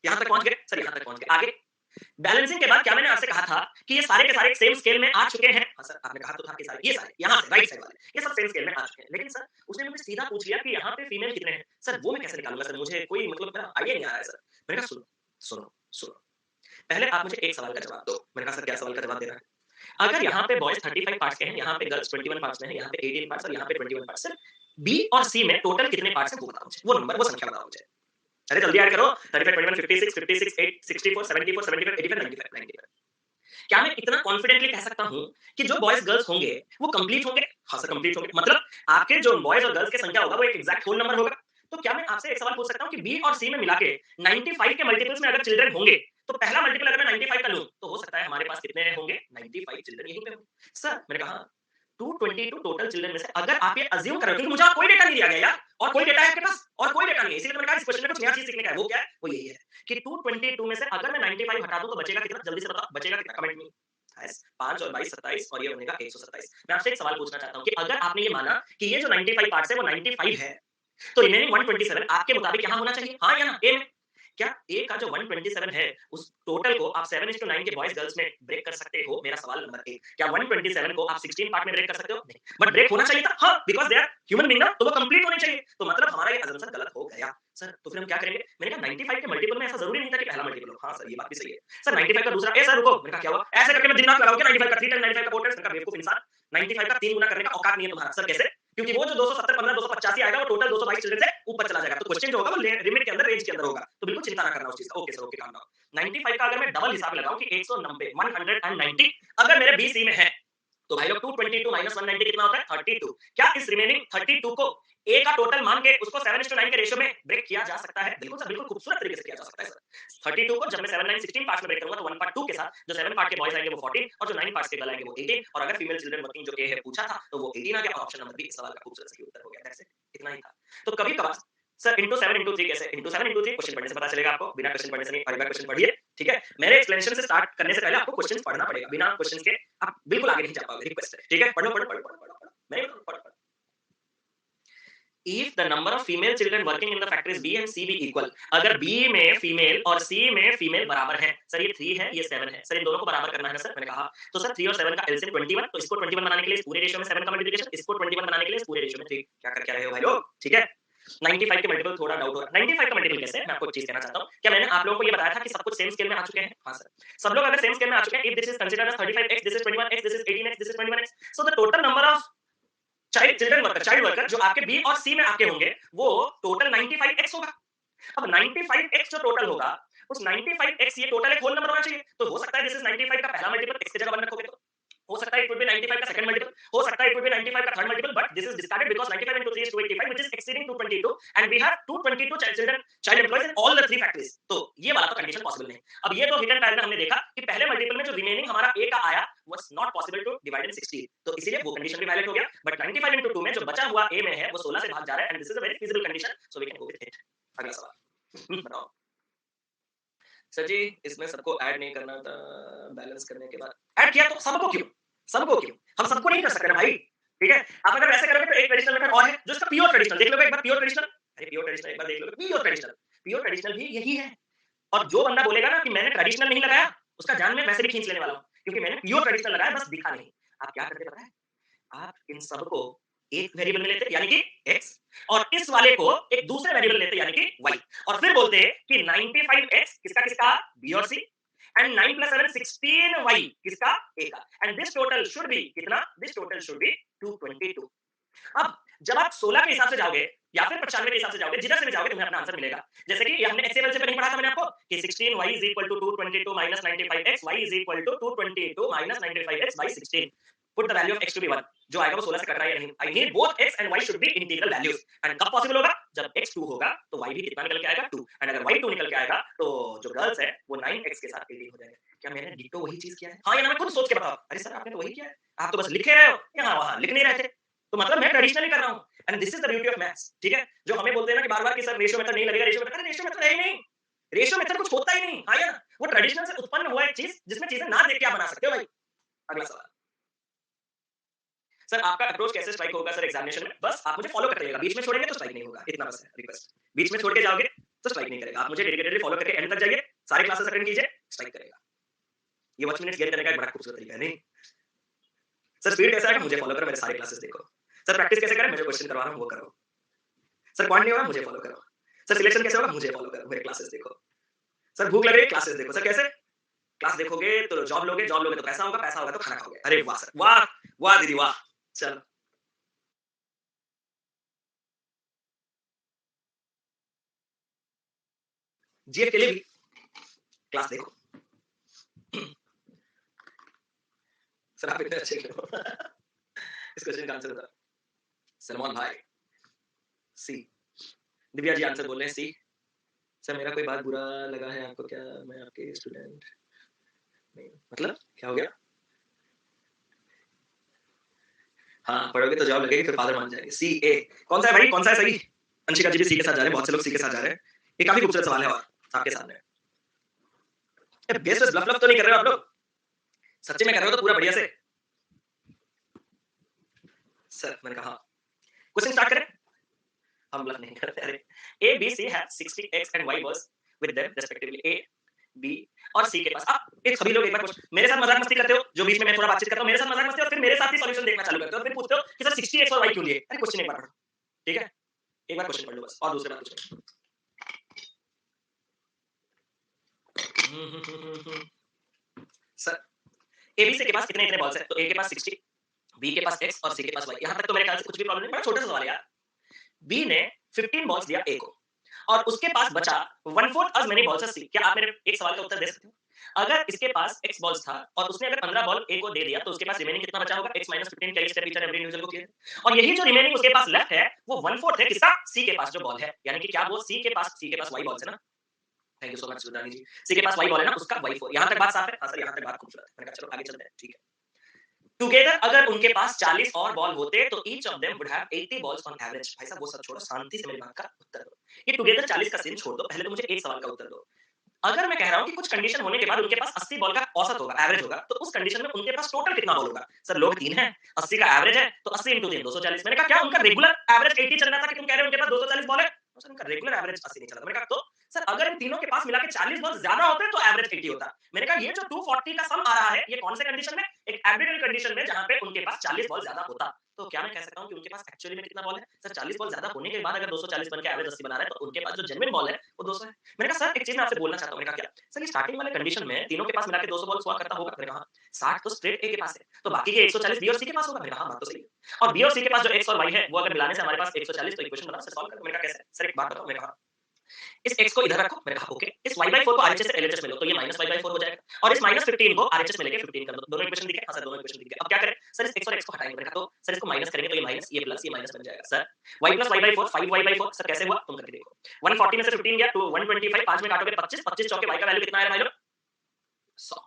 यहां तक पहुंच गए? सर यहां तक पहुंच गए। आगे बैलेंसिंग के बाद क्या मैंने आपसे कहा था कि ये सारे के सारे सेम स्केल में आ चुके हैं। हाँ सर आपने कहा तो था कि सारे ये सारे यहाँ से राइट साइड वाले ये सब सेम स्केल में आ चुके हैं। लेकिन सर उसने मुझे सीधा पूछ लिया कि यहाँ पे फीमेल कितने हैं? सर वो मैं कैसे निकालूंगा सर, मुझे कोई मतलब मेरा आइडिया नहीं आ रहा है सर। मैंने कहा सुनो सुनो सुनो, पहले आप मुझे एक सवाल का जवाब दो। मैंने कहा सर क्या सवाल का जवाब देना है? अगर यहाँ पे बॉयज 35 पार्ट्स के हैं, यहाँ पे गर्ल्स 21 पार्ट्स में है, यहाँ पे 18 पार्ट्स और यहाँ पे 21 पार्ट्स, सर बी और सी में टोटल कितने पार्ट्स हैं वो बताओ मुझे, वो नंबर वो संख्या बताओ मुझे। अरे जल्दी ऐड करो। 35 21 56 56 8 64 74 75 85 95 95। क्या मैं इतना कॉन्फिडेंटली कह सकता हूँ कि जो बॉयज गर्ल्स होंगे वो कंप्लीट होंगे? हाँ सर कंप्लीट होंगे। मतलब आपके जो बॉयज और गर्ल्स की संख्या होगा वो एक एग्जैक्ट होल नंबर होगा। तो क्या मैं आपसे एक सवाल पूछ सकता हूँ कि बी और सी में मिला के 95 के मल्टीपल्स में अगर चिल्ड्रन होंगे तो पहला मल्टीपल अगर मैं 95 का लूं तो हो सकता है हमारे पास कितने होंगे? 95 चिल्ड्रन यहीं पे होंगे। सर मैंने कहा 222 टोटल चिल्ड्रन में से अगर आप ये अज्यूम कर रहे हो, क्योंकि मुझे और कोई डेटा नहीं दिया गया यार, और कोई डेटा है आपके पास? और कोई डेटा नहीं है, इसीलिए तो मैंने कहा इस क्वेश्चन में कुछ नया चीज सीखने का है। वो क्या है? वो यही है कि 222 में से अगर मैं 95 हटा दूं तो बचेगा कितना? जल्दी से बताओ बचेगा कितना? कमेंट में। 5 और 22 27 और ये बनेगा 127। मैं आपसे एक सवाल पूछना चाहता हूँ कि अगर आपने ये माना कि ये जो 95 पार्ट्स है वो 95 है तो रिमेनिंग 127 आपके मुताबिक यहाँ होना चाहिए, हाँ या ना? ए में क्या ए का जो 127 है उस टोटल को आप 7:9 के बॉयज गर्ल्स में ब्रेक कर सकते हो? मेरा सवाल नंबर 1। क्या 127 को आप 16 पार्ट में ब्रेक कर सकते हो? नहीं। बट ब्रेक होना चाहिए था, हाँ, because they are human being ना, तो वो कंप्लीट होने चाहिए। तो मतलब हमारा ये असम्पशन गलत हो गया। सर तो फिर हम क्या करेंगे? मैंने कहा 95 के मल्टीपल में ऐसा जरूरी नहीं था कि पहला मल्टीपल हो। हाँ सर ये बात भी सही है। सर 95 का दूसरा ए सर रुको, मैंने कहा क्या हुआ? ऐसे करके मैं दिन रात लगाऊंगा 95 का 3 टाइम 95 का 4 टाइम्स, मैंने कहा बेवकूफ इंसान, 95 का 3 गुना करने का औकात नहीं है तुम्हारा। सर कैसे? क्योंकि वो जो 270 15 285 आएगा वो टोटल 222 चिल्ड्रन से ऊपर चला जाएगा। तो क्वेश्चन जो होगा वो लिमिट के अंदर रेंज के अंदर होगा। तो बिल्कुल चिंता ना करना उस चीज का। Okay sir okay calm down. 95 का अगर मैं डबल हिसाब लगाऊं कि 190 190 अगर मेरे बीसी में है तो भाई लोग 222 माइनस 190 कितना होता है? 32। क्या इस रिमेनिंग 32 को ए का टोटल मान के उसको 7:9 के रेशियो में ब्रेक किया जा सकता है? बिल्कुल सर बिल्कुल खूबसूरत तरीके से किया जा सकता है सर। 32 को जब मैं 7 9 16 पार्ट्स में ब्रेक करूंगा तो 1 पार्ट 2 के साथ जो 7 पार्ट के बॉयज आएंगे वो 14 और जो 9 पार्ट्स के गर्ल आएंगे वो 18 और अगर फीमेल चिल्ड्रन वर्किंग जो के है पूछा था तो वो 18 आ गया और ऑप्शन नंबर बी इस सवाल का खूबसूरत सही उत्तर हो गया। दैट्स इट, इतना ही था। तो कभी कभार सर इंटू 7 इंटू 3 कैसे? इंटू 7 इंटू 3 क्वेश्चन पढ़ने से पता चलेगा आपको, बिना क्वेश्चन पढ़ने से नहीं। एक बार क्वेश्चन पढ़िए, ठीक है? मेरे एक्सप्लेनेशन से स्टार्ट करने से पहले आपको क्वेश्चंस पढ़ना पड़ेगा। बिना क्वेश्चंस के आप बिल्कुल आगे नहीं जा पाओगे। रिक्वेस्ट है, ठीक है? पढ़ो पढ़ो पढ़ो पढ़ो पढ़ो। मैं पढ़ो। If the number of female children working in the factories B and C be equal, अगर B में फीमेल और C में फीमेल बराबर है, सर ये 3 है ये 7 है, सर इन दोनों को बराबर करना है ना सर? मैंने कहा तो सर 3 और 7 का एलसीएम 21, तो इसको 21 बनाने के लिए इस पूरे रेशियो में 7 का मल्टीप्लिकेशन, इसको 21 बनाने के लिए इस पूरे रेशियो में 3। क्या कर क्या रहे हो भाई लोग? ठीक है? 95 के मल्टीपल थोड़ा डाउट हो रहा है। 95 का मल्टीपल कैसे है? मैं आपको एक चीज़ कहना चाहता हूँ। क्या मैंने आप लोगों को ये बताया था कि सब कुछ सेम स्केल में आ चुके हैं? हाँ सर। सब लोग अगर सेम स्केल में आ चुके हैं, if this is considered as 35x, this is 21x, this is 18x, this is 21x, so the total number of child worker जो आपके बी और सी में आपके होंगे, वो टोटल 95x होगा। अब 95x जो टोटल होगा, उस 95x ये टोटल एक होल नंबर होना चाहिए। तो हो सकता है दिस इज 95 का पहला मल्टीपल x की जगह 1 रखोगे तो। हो सकता है इट वुड बी 95 का सेकंड मल्टीपल, हो सकता है इट वुड बी 95 का third multiple, but this is discarded because 95 into 3 is 285 which is exceeding 222 and we have 222 child employees in all the three factories. तो ये वाला तो कंडीशन पॉसिबल नहीं। अब ये तो हिडन ट्रायल में हमने देखा कि पहले मल्टीपल में जो रिमेनिंग हमारा a का आया was not possible to divide in 16, तो इसीलिए वो कंडीशन भी वैलिड हो गया। बट 95 into 2 में जो बचा हुआ a में है वो 16 से भाग जा रहा है and this is a very feasible condition, so we can go with it. अगला सवाल बताओ। सर जी इसमें सबको ऐड नहीं करना था, बैलेंस करने के बाद ऐड किया तो सबको क्यों? सबको क्यों? हम सबको नहीं कर सकते ना भाई, ठीक है? आप अगर वैसे करोगे तो एक ट्रेडिशनल मेथड और है जो इसका प्योर ट्रेडिशनल, देख लोगे एक बार प्योर ट्रेडिशनल, अरे प्योर ट्रेडिशनल एक बार देख लोगे, प्योर ट्रेडिशनल भी यही है। और जो बंदा बोलेगा ना कि मैंने ट्रेडिशनल नहीं लगाया, उसका जान मैं वैसे भी खींच लेने वाला हूँ, क्योंकि मैंने प्योर ट्रेडिशनल लगाया बस दिखा नहीं। आप क्या करते पता है? आप इन सबको एक वेरिएबल में लेते यानी कि x, और इस वाले को एक दूसरे वेरिएबल लेते यानी कि y, और फिर बोलते कि 95x किसका किसका b और c एंड 9 plus 7 16y किसका a का, and this total should be कितना? This total should be 222। अब जब आप 16 के हिसाब से जाओगे या फिर 95 के हिसाब से जाओगे, जिधर से भी जाओगे तुम्हें अपना आंसर मिलेगा। जैसे कि ये हमने एक्सएल से नहीं पढ़ा था मैंने आपको कि 16y is equal to 222 minus 95x, y is equal to 222 minus 95x by 16, put the value of x to be 1, जो आएगा वो 16 से कट रहा है या नहीं। I need both x and y should be integral values, and कब possible होगा? जब x 2 होगा तो y भी कितना निकल के आएगा? 2, एंड अगर y 2 निकल के आएगा तो जो गर्ल्स है वो 9x के साथ 18 हो जाएगा। क्या मैंने डिट्टो वही चीज किया है? हाँ या ना? मैं खुद सोच के बताओ। अरे सर आपने तो वही किया है, आप तो बस लिखे रहे हो यहाँ वहां, लिख नहीं रहे थे, तो मतलब मैं ट्रेडिशनली कर रहा हूँ। And this is the beauty of maths, ठीक है? जो हमें बोलते हैं ना कि बार-बार कि सर रेशियो मेथड नहीं लगेगा, रेशियो मेथड, अरे रेशियो मेथड है ही नहीं। रेशियो मेथड कुछ होता ही नहीं, हाँ या ना? वो ट्रेडिशनल से उत्पन्न हुआ एक चीज जिसमें चीजें ना देख के आप बना सकते हो भाई। अगला सवाल। सर आपका अप्रोच कैसे स्ट्राइक होगा सर एग्जामिनेशन में? बस आप मुझे फॉलो करते रहिएगा, बीच में छोड़ेंगे तो स्ट्राइक नहीं होगा, इतना बस है रिक्वेस्ट। बीच में छोड़ के जाओगे तो स्ट्राइक नहीं करेगा। आप मुझे डेडिकेटेडली फॉलो करके एंड तक जाइए, सारे क्लासेस अटेंड कीजिए, स्ट्राइक करेगा। ये वॉच मिनट्स गेन करने का एक बड़ा खूबसूरत तरीका है नहीं? सर स्पीड कैसे आएगा? मुझे फॉलो करो, मेरे सारे क्लासेस देखो। सर प्रैक्टिस कैसे करें? मैं जो क्वेश्चन करवा रहा हूं वो करो। सर पॉइंट नहीं हो रहा? मुझे फॉलो करो। सर सिलेक्शन कैसे होगा? मुझे फॉलो करो, मेरे क्लासेस देखो। सर भूख लग रही है? क्लासेस देखो। सर कैसे? क्लास देखोगे तो जॉब लोगे, जॉब लोगे तो पैसा होगा, पैसा होगा तो खाना खाओगे। अरे वाह सर, वाह! वाह दीदी वाह! चलो। जीएफ के लिए भी क्लास देखो। सर आप इतने अच्छे क्यों हो? इस क्वेश्चन का आंसर बताओ। सलमान भाई सी। दिव्या जी आंसर बोल रहे हैं सी। सर मेरा कोई बात बुरा लगा है आपको क्या? मैं आपके स्टूडेंट नहीं, मतलब क्या हो गया? हाँ पढ़ोगे तो जॉब लगेगी, फिर फादर मान जाएंगे। सी ए कौन सा है भाई? कौन सा है सही? अंशिका जी भी सी के साथ जा रहे हैं, बहुत से लोग सी के साथ जा रहे हैं। ये काफी खूबसूरत सवाल है और आपके सामने। गेस ब्लफ ब्लफ तो नहीं कर रहे हो आप लोग? सच्चे में कर रहे हो तो पूरा बढ़िया से। सर मैंने कहा क्वेश्चन स्टार्ट करें? हम ब्लफ नहीं करते। अरे A B C have 60 x and y was with them respectively. A B और सी के पास आप एक सभी लोग एक बार मेरे साथ मजाक मस्ती करते हो, जो बीच में मैं थोड़ा बातचीत करता हूं मेरे साथ मजाक मस्ती, और फिर मेरे साथ ही सॉल्यूशन देखना चालू करते हो, और फिर पूछते हो कि सर 60 एक्स और वाई क्यों लिए? अरे क्वेश्चन एक बार पढ़ो, ठीक है? एक बार क्वेश्चन पढ़ लो बस, और दूसरे बार पूछो। सर एबीसी के पास इतने इतने बॉल्स है, तो ए के पास 60, बी के पास एक्स और सी के पास वाई। यहां तक तो मेरे ख्याल से कुछ भी प्रॉब्लम नहीं, बड़ा छोटा सा सवाल यार। बी ने 15 बॉल्स दिया ए को और उसके पास बचा 1/4 as many balls as C। क्या आप मेरे एक सवाल का उत्तर दे सकते हो? अगर इसके पास x बॉल्स था और उसने अगर 15 बॉल a को दे दिया तो उसके पास रिमेनिंग कितना बचा होगा? x - 15 का step each and every individual को किया, और यही जो रिमेनिंग उसके पास लेफ्ट है वो 1/4 है किसका? C के पास जो बॉल है, यानी कि क्या वो C के पास y बॉल्स है ना? Thank you so much Sudhani ji. C के पास y बॉल है ना, उसका y4। यहां तक बात साफ है? हां सर यहां तक बात खूबसूरत है। मैंने कहा चलो आगे चलते हैं, ठीक है। टुगेदर अगर उनके पास 40 और बॉल होते तो each of them would have 80 balls on average. भाई साहब वो सब छोड़ो, शांति से मेरी बात का उत्तर दो। ये टुगेदर 40 का सीन छोड़ दो, पहले तो मुझे एक सवाल का उत्तर दो। अगर मैं कह रहा हूं कि कुछ कंडीशन होने के बाद उनके पास 80 बॉल का औसत होगा, एवरेज होगा, तो उस कंडीशन में उनके पास टोटल कितना बॉल होगा? सर लोग 3 हैं, 80 का एवरेज है तो 80 * 3 240। मैंने कहा क्या उनका रेगुलर एवरेज 80 चल रहा था कि तुम कह रहे हो उनके पास 240 बॉल है? तो सर उनका रेगुलर एवरेज 80 नहीं चल रहा था। मैंने कहा तो सर अगर इन तीनों के पास मिला के 40 बॉल ज्यादा होते तो एवरेज 80 होता। मैंने कहा ये जो 240 का सम आ रहा है ये कौन से कंडीशन में? एक एब्रिटल कंडीशन में जहां पे उनके पास 40 बॉल ज्यादा होता। तो क्या मैं कह सकता हूँ कि उनके पास एक्चुअली में कितना बॉल है? सर 40 बॉल ज़्यादा होने के बाद अगर 240 बन के एवरेज 80 बना रहा है, तो उनके पास जो जेन्युइन बॉल है, वो 200 है। मैंने कहा सर एक चीज़ मैं आपसे बोलना चाहता हूँ। मैंने कहा क्या? सर ये स्टार्टिंग वाले कंडीशन में तीनों के पास मिला के 200 बॉल्स हुआ करता होगा। मैंने कहा 60 तो स्ट्रेट ए के पास है, तो बाकी के 140 बी और सी के पास होगा। मैंने कहा हाँ, बात तो सही है। और बी और सी के पास जो एक्स और वाई है, वो अगर मिलाने से हमारे पास 140 तो इक्वेशन बनाओ, सॉल्व करो। मैंने कहा कैसे? सर एक बात बताओ। मैंने कहा इस x को इधर रखो। मैंने कहा ओके। इस y by 4 को RHS से LHS में लो, तो ये माइनस y by 4 हो जाएगा और इस माइनस 15 को RHS में लेके 15 कर दो। दोनों इक्वेशन दिखे? हाँ सर, दोनों इक्वेशन दिख गए। अब क्या करें? सर इस x और x को हटाएंगे। मैंने कहा तो सर इसको माइनस करेंगे तो ये माइनस, ये प्लस, ये माइनस बन जाएगा। Sir y plus y by 4 5y by 4 sir कैसे हुआ? तुम करके देखो। 140 में से 15 गया तो 125, 5 में काटोगे 25, 25 चौके y का वैल्यू कितना आया भाई लोग? 100।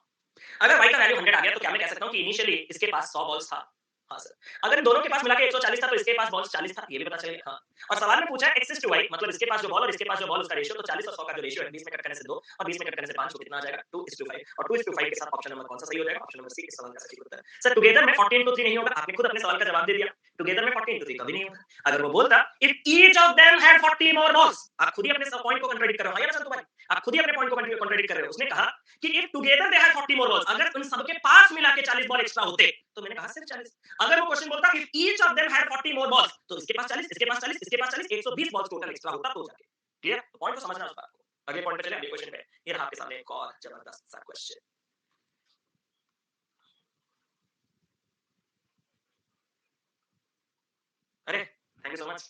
अगर y का वैल्यू 100 आ गया तो क्या मैं कह सकता हूँ कि इनिशियली इसके पास 100 बॉल्स था? हाँ सर। अगर इन दोनों के पास मिला के 140 था तो इसके पास बॉल्स 40 था, ये भी पता चलेगा। हाँ। और सवाल में पूछा है x is to y, मतलब इसके पास जो बॉल और इसके पास जो बॉल उसका रेशियो, तो 40 और 100 का जो रेशियो है 20 में कट करने से 2 और 20 में कट करने से 5 तो कितना आ जाएगा? 2:5 और 2:5 के साथ ऑप्शन नंबर कौन सा सही हो जाएगा? ऑप्शन नंबर सी इस सवाल का सही उत्तर है। सर टुगेदर में 40 into 3 नहीं होगा, आपने खुद अपने सवाल का जवाब दे दिया। टुगेदर में 40 into 3 कभी नहीं होगा। अगर वो बोलता if each of them had 40 more balls, आप खुद ही अपने पॉइंट को कंट्राडिक्ट कर रहे हो। हाँ या ना संतु भाई? आप खुद ही अपने पॉइंट को कंट्राडिक्ट कर रहे हो। उसने कहा कि if together they had 40 more balls, अगर उन सबके पास मिला के 40 बॉल एक्स्ट्रा होते, तो मैंने कहा सिर्फ 40। अगर वो क्वेश्चन बोलता if each of them had 40 more balls, तो इसके पास 40, इसके पास 40, इसके पास 40, 120 बॉल्स टोटल एक्स्ट्रा होता तो जाके। क्लियर? तो पॉइंट को समझना उस बात को। अगले पॉइंट पे चले, अगले क्वेश्चन पे। ये रहा आपके सामने एक और जबरदस्त सा क्वेश्चन। अरे थैंक यू सो मच।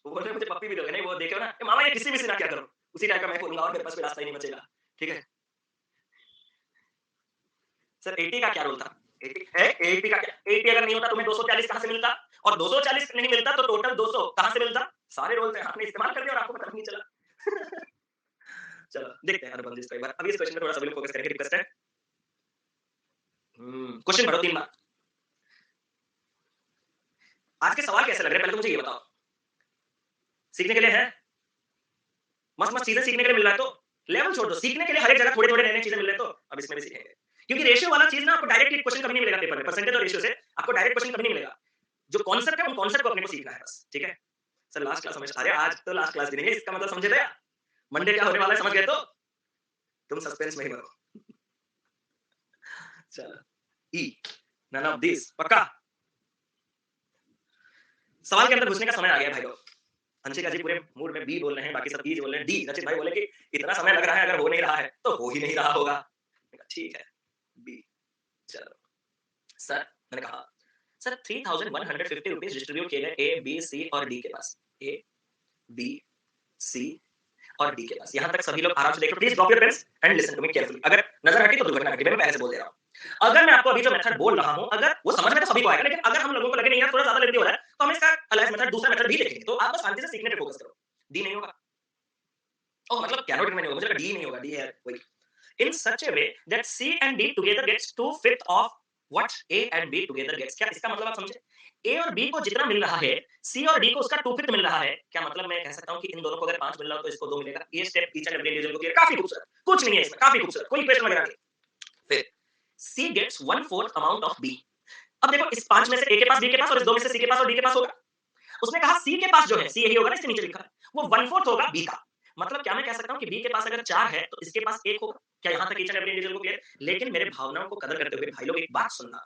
वो बोल रहे हैं मुझे पप्पी भी दोगे। नहीं वो देखो ना, मामा ये किसी भी से ना क्या करो, उसी टाइप का मैं बोलूंगा और मेरे पास कोई रास्ता ही नहीं बचेगा। ठीक है सर 80 का क्या रोल था? 80 है, 80 का क्या? 80 अगर नहीं होता तुम्हें 240 कहां से मिलता? और 240 नहीं मिलता तो टोटल 200 कहां से मिलता? सारे रोल थे, आपने इस्तेमाल कर दिया और आपको पता भी नहीं चला। चलो देखते हैं अनुबंध इसको एक बार। अभी इस क्वेश्चन पे थोड़ा सा भी लोग फोकस करेंगे, रिक्वेस्ट है। क्वेश्चन पढ़ो 3 बार। आज के सवाल कैसे लग रहे हैं पहले तो मुझे ये बताओ। सीखने के लिए है? मस्त मस्त चीजें सीखने के लिए मिल रहा है तो लेवल छोड़ दो। सीखने के लिए हर एक जगह थोड़ी थोड़ी नई नई चीजें मिल रही है, तो अब इसमें भी सीखेंगे। क्योंकि रेशियो वाला चीज ना आपको डायरेक्ट क्वेश्चन कभी नहीं मिलेगा पेपर में, परसेंटेज और रेशियो से आपको डायरेक्ट क्वेश्चन कभी नहीं मिलेगा। जो कॉन्सेप्ट है उन कॉन्सेप्ट को अपने को सीखना है बस। ठीक है सर लास्ट क्लास समझ, अरे आज तो लास्ट क्लास भी नहीं है, इसका मतलब समझे थे? मंडे क्या होने वाला है समझ गए तो? तुम सस्पेंस में ही मरो। चलो ई नन ऑफ दिस पक्का। सवाल के अंदर घुसने का समय आ गया भाई लोग। अंशिका जी पूरे मूड में बी बोल रहे हैं, बाकी सब ई बोल रहे हैं। डी रचित भाई बोले कि इतना समय लग रहा है, अगर हो नहीं रहा है तो हो ही नहीं रहा होगा। ठीक है बी। चलो सर मैंने कहा सर 3150 रुपीज डिस्ट्रीब्यूट किए गए ए बी सी और डी के पास। ए बी सी और डी के पास। यहां तक सभी लोग आराम से देखो। Please drop your pens and listen to me carefully. अगर नजर हटी तो दुर्घटना घटी, मैं पहले से बोल दे रहा हूं। अगर मैं आपको अभी जो मेथड बोल रहा हूं, अगर वो समझ में तो सभी को आएगा, लेकिन अगर हम लोगों को लगे नहीं यार थोड़ा ज्यादा लेंदी हो रहा है, तो हम इसका अलाइज मेथड दूसरा मेथड भी देखेंगे। तो आप बस शांति से सीखने पे फोकस करो। डी नहीं होगा। ओह मतलब कैन नॉट नहीं होगा, मुझे लगा डी नहीं होगा। डी है वही। In such a way that C and D together gets 2/5 of what A and B together gets। क्या इसका मतलब आप समझे? A और B को जितना मिल रहा है, C और D को उसका 2/5 मिल रहा है। क्या मतलब मैं कह सकता हूँ कि इन दोनों को अगर 5 मिल रहा हो तो इसको 2 मिलेगा। ये step each and every individual को क्लियर, काफी खूबसूरत। कुछ नहीं है इसमें, काफी खूबसूरत, कोई इक्वेशन वगैरह नहीं। फिर C gets 1/4 amount of B। अब देखो इस 5 में से A के पास, B के पास और इस 2 में से C के पास और D के पास होगा। उसने कहा C के पास जो है, C यही होगा ना, इसके नीचे लिखा है, वो 1/4 होगा B का। मतलब क्या मैं कह सकता हूँ कि B के पास अगर 4 है तो इसके पास 1 होगा। क्या यहाँ तक ईच एंड एवरी इंडिविजुअल को क्लियर? लेकिन मेरे भावनाओं को कदर करते हुए भाई लोग एक बात सुनना।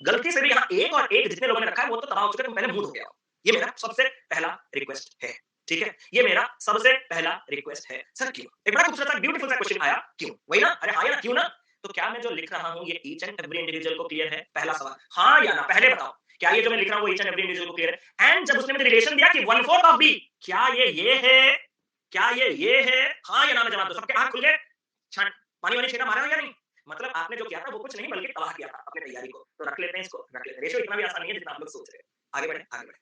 गलती से भी यहाँ 1 और 1 जितने लोगों ने रखा है वो तो तबाह हो चुके, तुम पहले मुंह धो के आओ। ये मेरा सबसे पहला रिक्वेस्ट है। ठीक है ये मेरा सबसे पहला रिक्वेस्ट है। सर क्यों? एक बड़ा खूबसूरत सा ब्यूटीफुल सा क्वेश्चन आया, क्यों? वही ना? अरे हाँ या ना, क्यों ना? तो क्या मैं जो लिख रहा हूँ ये ईच एंड एवरी इंडिविजुअल को क्लियर है? पहला सवाल हाँ या ना, पहले बताओ क्या ये जो मैं लिख रहा हूँ ईच एंड एवरी इंडिविजुअल को क्लियर है? एंड जब उसने मुझे रिलेशन दिया कि 1/4 ऑफ बी, क्या ये है? क्या ये है? हाँ या ना में जवाब दो। सबके आंख खुल गए? छन पानी वानी छींटा मारा हो या नहीं? मतलब आपने जो किया था वो कुछ नहीं बल्कि तबाह किया था अपनी तैयारी को। तो रख लेते हैं इसको, रख लेते हैं। रेशियो इतना भी आसान नहीं है जितना आप लोग सोच रहे हैं। आगे बढ़े, आगे बढ़े।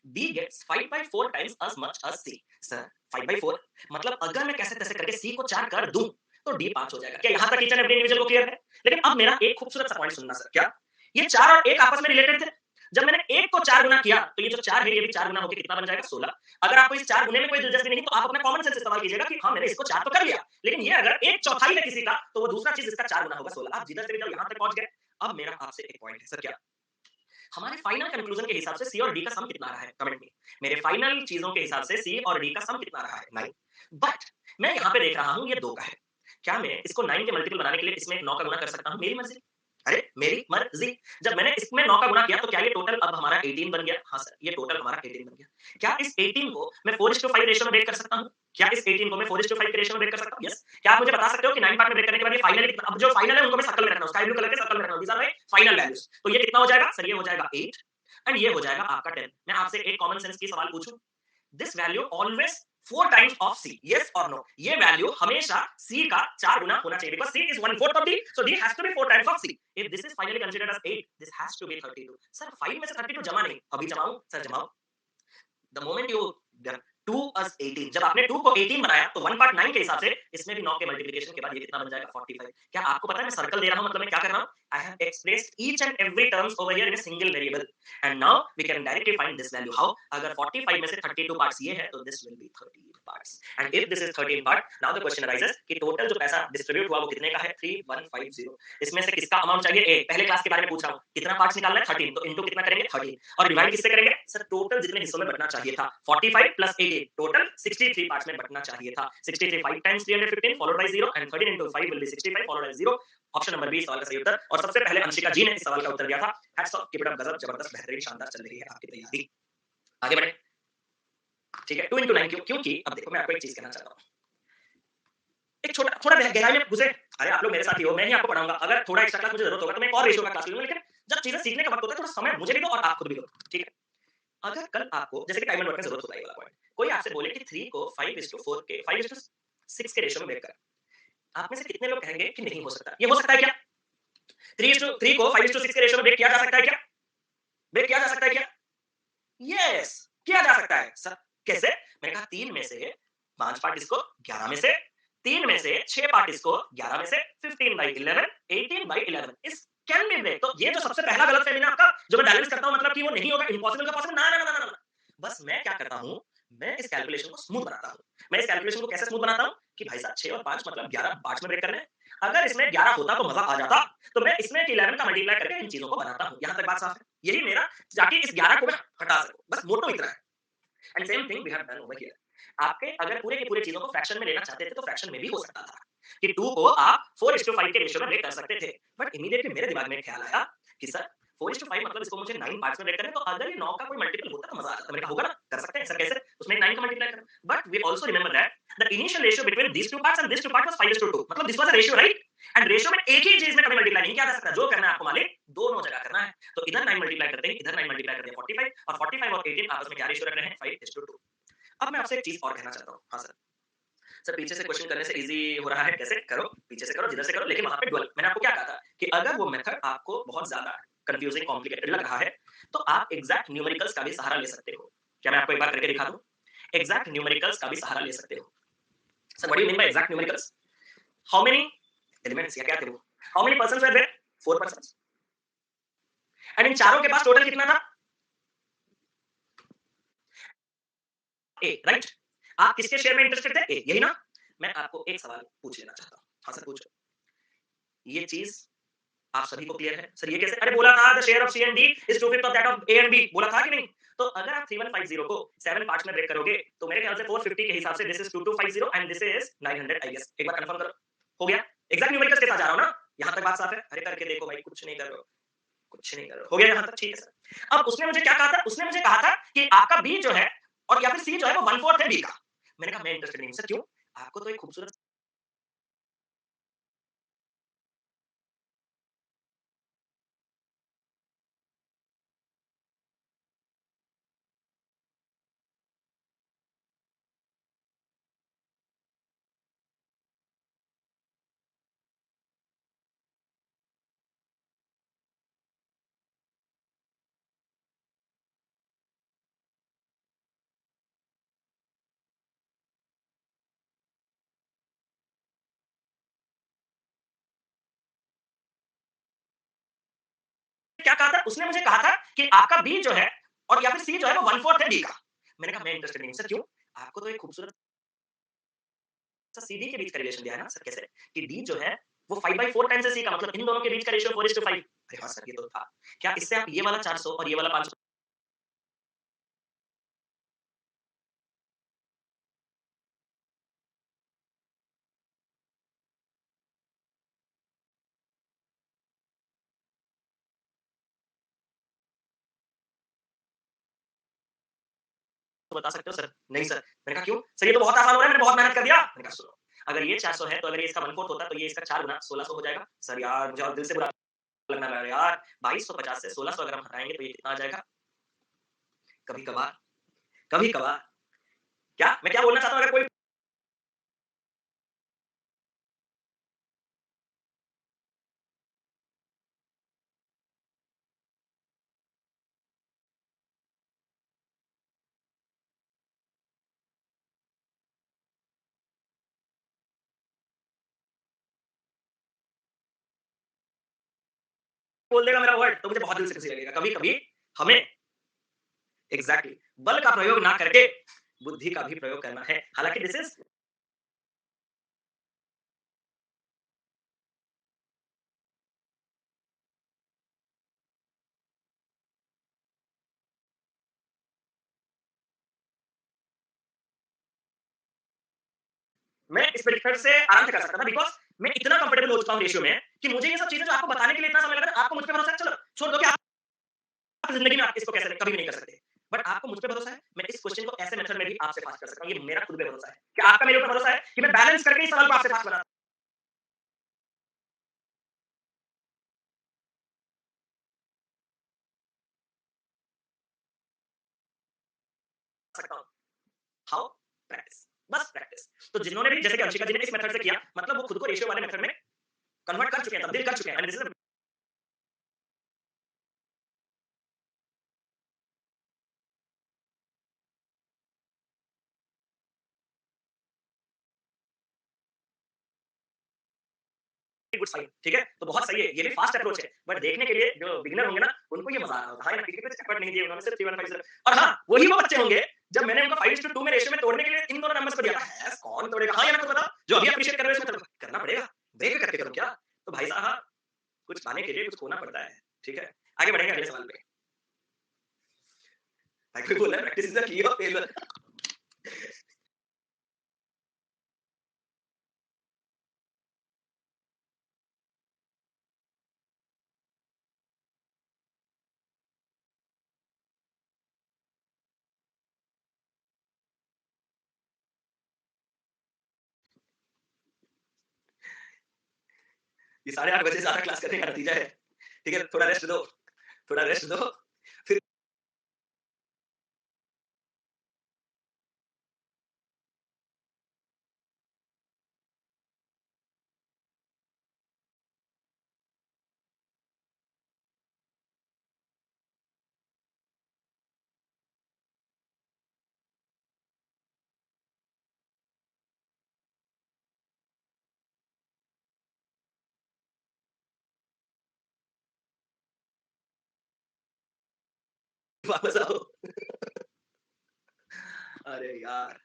B gets 5/4 times as much as C। Sir 5/4 मतलब अगर मैं कैसे तैसे करके C को 4 कर दूं तो D 5 हो जाएगा। क्या यहां तक ईच एंड एवरी इंडिविजुअल को क्लियर है? लेकिन अब मेरा एक खूबसूरत सा पॉइंट सुनना सर। क्या ये 4 और 1 आपस में रिलेटेड थे? जब मैंने 1 को 4 गुना किया तो ये जो 4 है ये भी 4 गुना होके कितना बन जाएगा? 16। अगर आपको इस 4 गुने में कोई दिलचस्पी नहीं तो आप अपना कॉमन सेंस इस्तेमाल कीजिएगा कि हां मैंने इसको 4 तो कर लिया, लेकिन ये अगर 1/4 है किसी का तो वो दूसरा चीज इसका 4 गुना होगा 16। आप जिधर से भी जब यहां तक पहुंच गए, अब मेरा आपसे एक पॉइंट है सर। क्या हमारे फाइनल कंक्लूजन के हिसाब से सी और डी का सम कितना रहा है? कमेंट में मेरे फाइनल चीजों के हिसाब से सी और डी का सम कितना रहा है? 9। बट मैं यहाँ पे देख रहा हूँ ये 2 का है। क्या मैं इसको 9 के मल्टीपल बनाने के लिए इसमें 9 का गुना कर सकता हूँ? मेरी मर्जी। अरे मेरी मर्जी। जब मैंने इसमें 9 का गुणा किया तो क्या ये टोटल अब हमारा 18 बन गया? हाँ सर, ये टोटल हमारा 18 बन गया। क्या इस 18 को मैं 4:5 रेशियो में ब्रेक कर सकता हूँ? क्या इस 18 को मैं 4:5 के रेशियो में ब्रेक कर सकता हूँ? यस। क्या आप मुझे बता सकते हो कि 9 पार्ट में ब्रेक करने के बाद ये फाइनली कितना, अब जो फाइनल है उनको मैं सर्कल में रख रहा हूँ, स्काई ब्लू कलर के सर्कल में रख रहा हूँ। These are my final values. तो ये कितना हो जाएगा? सर ये हो जाएगा 8 एंड ये हो जाएगा आपका 10। मैं आपसे एक कॉमन सेंस की सवाल पूछूं, this value always 4 times of C, yes और नो? ये वैल्यू हमेशा सी का 4 गुना होना चाहिए because C is 1/4 of D, so D has to be 4 times of C. If this is finally considered as 8, this has to be 32। Sir 5 में से 32 जमा नहीं, अभी जमाऊं? सर जमाओ। द मोमेंट यू 2 अस 18, जब आपने 2 को 18 बनाया तो 1 पार्ट 9 के हिसाब से इसमें भी 9 के मल्टीप्लिकेशन के बाद ये कितना बन जाएगा? 45। क्या आपको पता है मैं सर्कल दे रहा हूं मतलब मैं क्या कर रहा हूं? I have expressed each and every terms over here in a single variable and now we can directly find this value. How? अगर 45 में से 32 पार्ट्स ये है तो this will be 13 parts and if this is 13 part, now the question arises कि total जो पैसा distribute हुआ वो कितने का है? 3150। इसमें से किसका अमाउंट चाहिए? ए, पहले क्लास के बारे में पूछ रहा हूं, कितना पार्ट्स निकालना है? 13, तो इनटू कितना करेंगे? 13 और डिवाइड किससे करेंगे? सर टोटल जितने हिस्सों में बंटना चाहिए था 45 प्लस 18, टोटल 63 पार्ट्स में बंटना चाहिए था। 63 5 times 315 followed by 0 and 13 into 5 will be 65 followed by 0। Option number B सवाल का सही उत्तर। और सबसे पहले अंशिका जी ने इस सवाल का उत्तर दिया था। Hats off, keep it up, गजब, जबरदस्त, बेहतरीन, शानदार चल रही है आपकी तैयारी। आगे बढ़े। ठीक है, 2 into 9 क्यों? क्योंकि अब देखो मैं आपको एक चीज कहना चाहता हूं, एक छोटा थोड़ा गहराई में घुसे। अरे आप लोग मेरे साथ ही हो, मैं ही आपको पढ़ाऊंगा। अगर थोड़ा एक्स्ट्रा क्लास मुझे जरूरत होगा तो मैं एक और रेशियो का क्लास लूंगा, लेकिन जब चीजें सीखने का वक्त होता है थोड़ा समय मुझे भी दो और आप खुद भी दो। ठीक है? अगर कल आपको जैसे कि टाइम एंड वर्क में जरूरत होता है ये वाला पॉइंट, कोई आपसे बोले कि 3 को 5:4 के 5:6 के रेशियो में ब्रेक कर, आप में से कितने लोग कहेंगे कि नहीं हो सकता? ये हो सकता है क्या? 3 को 5:6 के रेशियो में ब्रेक किया जा सकता है क्या? ब्रेक किया जा सकता है क्या? यस, किया जा सकता है। सर कैसे? मैंने कहा 3 में से 5 पार्ट इसको, 11 में से 3 में से 6 पार्ट इसको, 11 में से 15/11, 18/11 इस कैन बी ब्रेक। तो ये जो सबसे पहला गलतफहमी ना आपका, जो मैं बैलेंस करता हूं मतलब कि वो नहीं होगा, इम्पॉसिबल का पॉसिबल, ना ना ना ना ना ना। बस मैं क्या करता हूं, मैं इस कैलकुलेशन को स्मूथ बनाता हूं। मैं इस कैलकुलेशन को कैसे स्मूथ बनाता हूं कि भाई साहब 6 और 5 मतलब 11 पार्ट्स में ब्रेक करना है। अगर इसमें 11 होता तो मजा आ जाता, तो मैं इसमें 11 का मल्टीप्लाई करके इन चीजों को बनाता हूं। यहां तक बात साफ है? यही मेरा, ताकि इस 11 को मैं हटा सकूं, बस मोटो इतना है। And same thing we have done over here. आपके अगर पूरे के पूरे चीजों को फ्रैक्शन में लेना चाहते थे तो फ्रैक्शन में भी हो सकता था कि 2 को आप 4:5 के रेशियो में ब्रेक कर सकते थे। बट इमीडिएटली मेरे दिमाग में ख्याल आया कि सर 4:5 मतलब इसको मुझे 9 पार्ट्स में ब्रेक करना है, तो अगर ये 9 का कोई मल्टीपल होता तो मजा आ जाता। मैंने कहा होगा ना, कर सकते हैं। सर कैसे? उसमें 9 का मल्टीप्लाई करो। But we also remember that the initial ratio between these two parts and this two part was 5:2, मतलब this was a ratio, right? And ratio में एक ही चीज में कभी मल्टीप्लाई नहीं किया जा सकता। जो करना है आपको मालिक, दोनों जगह करना है। तो इधर 9 मल्टीप्लाई करते हैं, इधर 9 मल्टीप्लाई कर दिया 45, और 45 और 18 आपस में क्या रेशियो रख रहे हैं? 5:2। अब मैं आपसे एक चीज और कहना चाहता हूँ। हाँ सर। सर पीछे से क्वेश्चन करने से इजी हो रहा है, कैसे करो? पीछे से करो, जिधर से करो, लेकिन वहां पे डुअल। मैंने आपको क्या कहा था कि अगर वो मेथड आपको बहुत ज्यादा कंफ्यूजिंग कॉम्प्लिकेटेड लग रहा है तो आप एग्जैक्ट न्यूमेरिकल्स का भी सहारा ले सकते हो। क्या मैं आपको एक बार करके दिखा दूं? एग्जैक्ट न्यूमेरिकल्स का भी सहारा ले सकते हो। Sir what do you mean by exact numericals? How many elements या क्या थे वो? How many persons were there? 4 persons. And इन चारों के पास टोटल कितना था? A, right? आप किसके शेयर में इंटरेस्टेड थे? ए, यही ना? मैं आपको एक सवाल पूछ लेना चाहता हूं। हाँ सर पूछो। ये चीज आप सभी को क्लियर है? सर ये कैसे? अरे बोला था the share of C and D is 2/5 of that of A and B, बोला था कि नहीं? तो अगर आप 3150 को 7 पार्ट्स में ब्रेक करोगे तो मेरे ख्याल से 450 के हिसाब से this is 2250 and this is 900 I guess. एक बार कंफर्म करो। हो गया? एग्जैक्ट न्यूमेरिकल्स के साथ जा रहा हूं ना? यहां तक बात साफ है? अरे करके देखो भाई, कुछ नहीं कर रहे हो, कुछ नहीं कर रहे हो। हो गया यहां तक? ठीक है सर। अब उसने मुझे क्या कहा था? उसने मुझे कहा था कि आपका बी जो है और या फिर सी जो है वो 1/4 है बी का। मैंने कहा मैं इंटरेस्टेड नहीं हूं। सर क्यों? आपको तो एक खूबसूरत क्या कहा था? उसने मुझे कहा था कि आपका बी जो है और या फिर सी जो है वो 1/4 है डी का। मैंने कहा मैं इंटरेस्टेड नहीं हूं। सर क्यों? आपको तो एक खूबसूरत सा सी डी के बीच का रिलेशन दिया है ना। सर कैसे? कि डी जो है वो 5/4 टाइम्स है सी का, मतलब इन दोनों के बीच का रेशियो 4:5। अरे हाँ सर ये तो था। क्या इससे आप ये वाला 400 और ये वाला 500 बता सकते हो सर? नहीं सर। मैंने कहा क्यों? सर ये तो बहुत आसान हो रहा है, मैंने बहुत मेहनत कर दिया। मैंने कहा सुनो, अगर ये 400 है तो अगर ये इसका 1/4 होता तो ये इसका 4 गुना 1600 हो जाएगा। सर यार मुझे और दिल से बुरा लगने लगा यार, 2250 से 1600 अगर हम हटाएँगे तो ये कितना आ जाएगा? कभी-कभार कभी-कभार क्या? मैं क्या बोलना चाहता हूँ, अगर कोई बोल देगा मेरा वर्ड तो मुझे बहुत दिल से खुशी लगेगा। कभी-कभी हमें एग्ज़ैक्टली बल का प्रयोग ना करके बुद्धि का भी प्रयोग करना है। हालाँकि दिस इज़ मैं इस मेथड से आराम से कर सकता था बिकॉज़ मैं इतना कंफर्टेबल हो चुका हूँ रेशियो में कि मुझे ये सब चीज़ें जो आपको बताने के लिए इतना समय लग रहा है, आपको मुझ पे भरोसा है, चलो छोड़ दो कि आप ज़िंदगी में आप इसको कैसे कभी भी नहीं कर सकते। बट आपको मुझ पे भरोसा है, मैं इस क्वेश्चन को ऐसे मेथड में भी आपसे पास कर सकता हूँ। ये मेरा खुद पे भरोसा है। क्या आपका मेरे ऊपर भरोसा है कि मैं बैलेंस करके इस सवाल को आपसे पास बना सकता हूँ? हाउ? प्रैक्टिस, बस प्रैक्टिस। तो जिन्होंने भी जैसे कि अंशिका जी ने इस मेथड से किया, मतलब वो खुद को रेशियो वाले मेथड में कन्वर्ट कर चुके हैं, तब्दील कर चुके हैं and this is good sign, ठीक है? तो बहुत सही है, ये भी फास्ट अप्रोच है, बट देखने के लिए जो बिगिनर होंगे ना, उनको ये मज़ा आ रहा होगा, है ना? क्योंकि कुछ एफर्ट नहीं दिए उन्होंने, सिर्फ 3150 और हाँ, वही वो बच्चे होंगे, जब मैंने उनको 5:2 में रेशियो में तोड़ने के लिए इन दोनों नंबर्स को दिया था, "हैस कौन तोड़ेगा? हाँ या ना खुद बताओ, जो अभी एप्रिशिएट कर रहे हो इसमें तो करना पड़ेगा, देख के करके करूँ क्या?" तो भाई साहब, कुछ पाने के लिए कुछ खोना पड़ता है, ठीक है? आगे बढ़ेंगे अगले सवाल पे। भाई कोई बोल रहा है practice is the key of failure. ये 8:30 बजे ज़्यादा क्लास करने का नतीजा है, ठीक है? थोड़ा रेस्ट दो, फिर वापस आओ। अरे यार!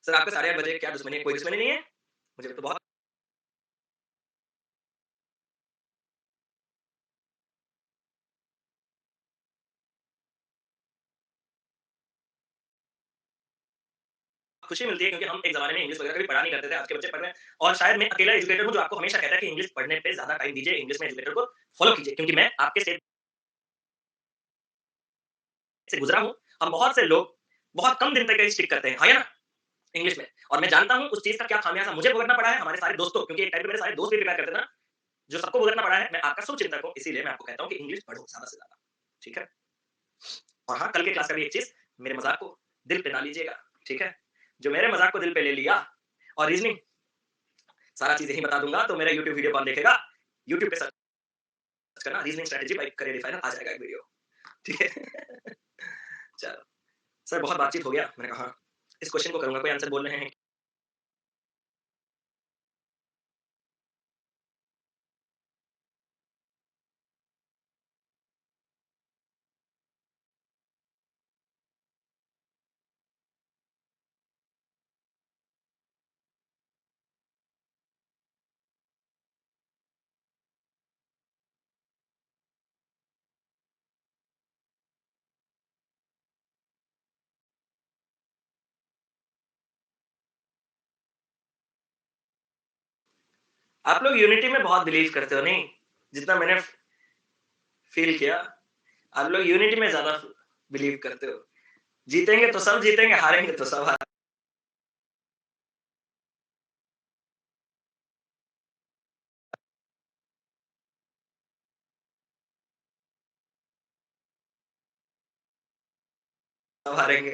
सर आपका 8:30 बजे क्या दुश्मनी है? कोई दुश्मनी नहीं है? मुझे तो बहुत खुशी मिलती है क्योंकि हम एक ज़माने में इंग्लिश वगैरह कभी पढ़ा नहीं करते थे, आज के बच्चे पढ़ रहे हैं और शायद मैं अकेला एजुकेटर हूँ जो आपको हमेशा कहता है कि इंग्लिश पढ़ने पे ज़्यादा टाइम दीजिए, इंग्लिश में एजुकेटर को फॉलो कीजिए क्योंकि मैं आपके स्टेज से गुज़रा हूँ। हम बहुत से लोग बहुत कम दिन तक ही स्टिक करते हैं, हाँ या ना? इंग्लिश में और मैं जानता हूँ उस चीज़ का क्या खामियाज़ा मुझे भुगतना पड़ा है, हमारे सारे दोस्तों क्योंकि एक टाइम पे मेरे सारे दोस्त भी प्रिपेयर करते थे ना, जो सबको भुगतना पड़ा है, मैं आपका शुभचिंतक हूँ, इसीलिए मैं आपको कहता हूँ कि इंग्लिश पढ़ो ज़्यादा से ज़्यादा, ठीक है? और हाँ, कल के क्लास का भी एक चीज़, मेरे मज़ाक को दिल पे ना लीजिएगा, ठीक है? जो मेरे मज़ाक को दिल पे ले लिया और रीज़निंग सारा चीज़ यहीं बता दूँगा, तो मेरा यूट्यूब वीडियो कौन देखेगा? यूट्यूब पे सर्च करना reasoning strategy by career definer आ जाएगा एक वीडियो, ठीक है? चलो, सर बहुत बातचीत हो गया, मैंने कहा हाँ, इस क्वेश्चन को करूँगा, कोई आंसर बोल रहे हैं? आप लोग यूनिटी में बहुत बिलीव करते हो नहीं? जितना मैंने फ़ील किया, आप लोग यूनिटी में ज़्यादा बिलीव करते हो। जीतेंगे तो सब जीतेंगे, हारेंगे तो सब हारेंगे।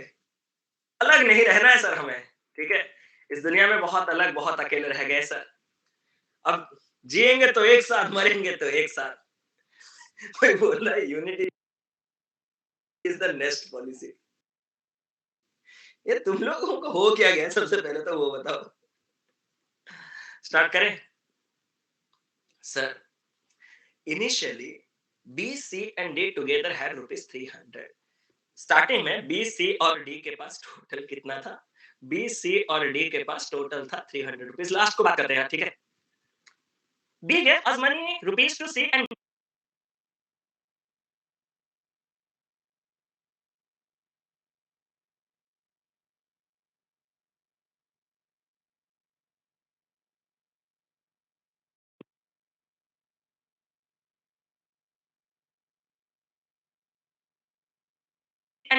अलग नहीं रहना है सर हमें, ठीक है? इस दुनिया में बहुत अलग, बहुत अकेले रह गए सर। अब जिएँगे तो एक साथ, मरेंगे तो एक साथ। कोई बोल रहा है unity is the next policy. ये तुम लोगों को हो क्या गया सबसे पहले तो वो बताओ? स्टार्ट करें? Sir, initially B, C and D together had rupees 300। Starting में बी, सी और डी के पास टोटल कितना था? बी, सी और डी के पास टोटल था 300 रुपीज़। लास्ट को बात करते हैं, ठीक है? B gave us money rupees to C and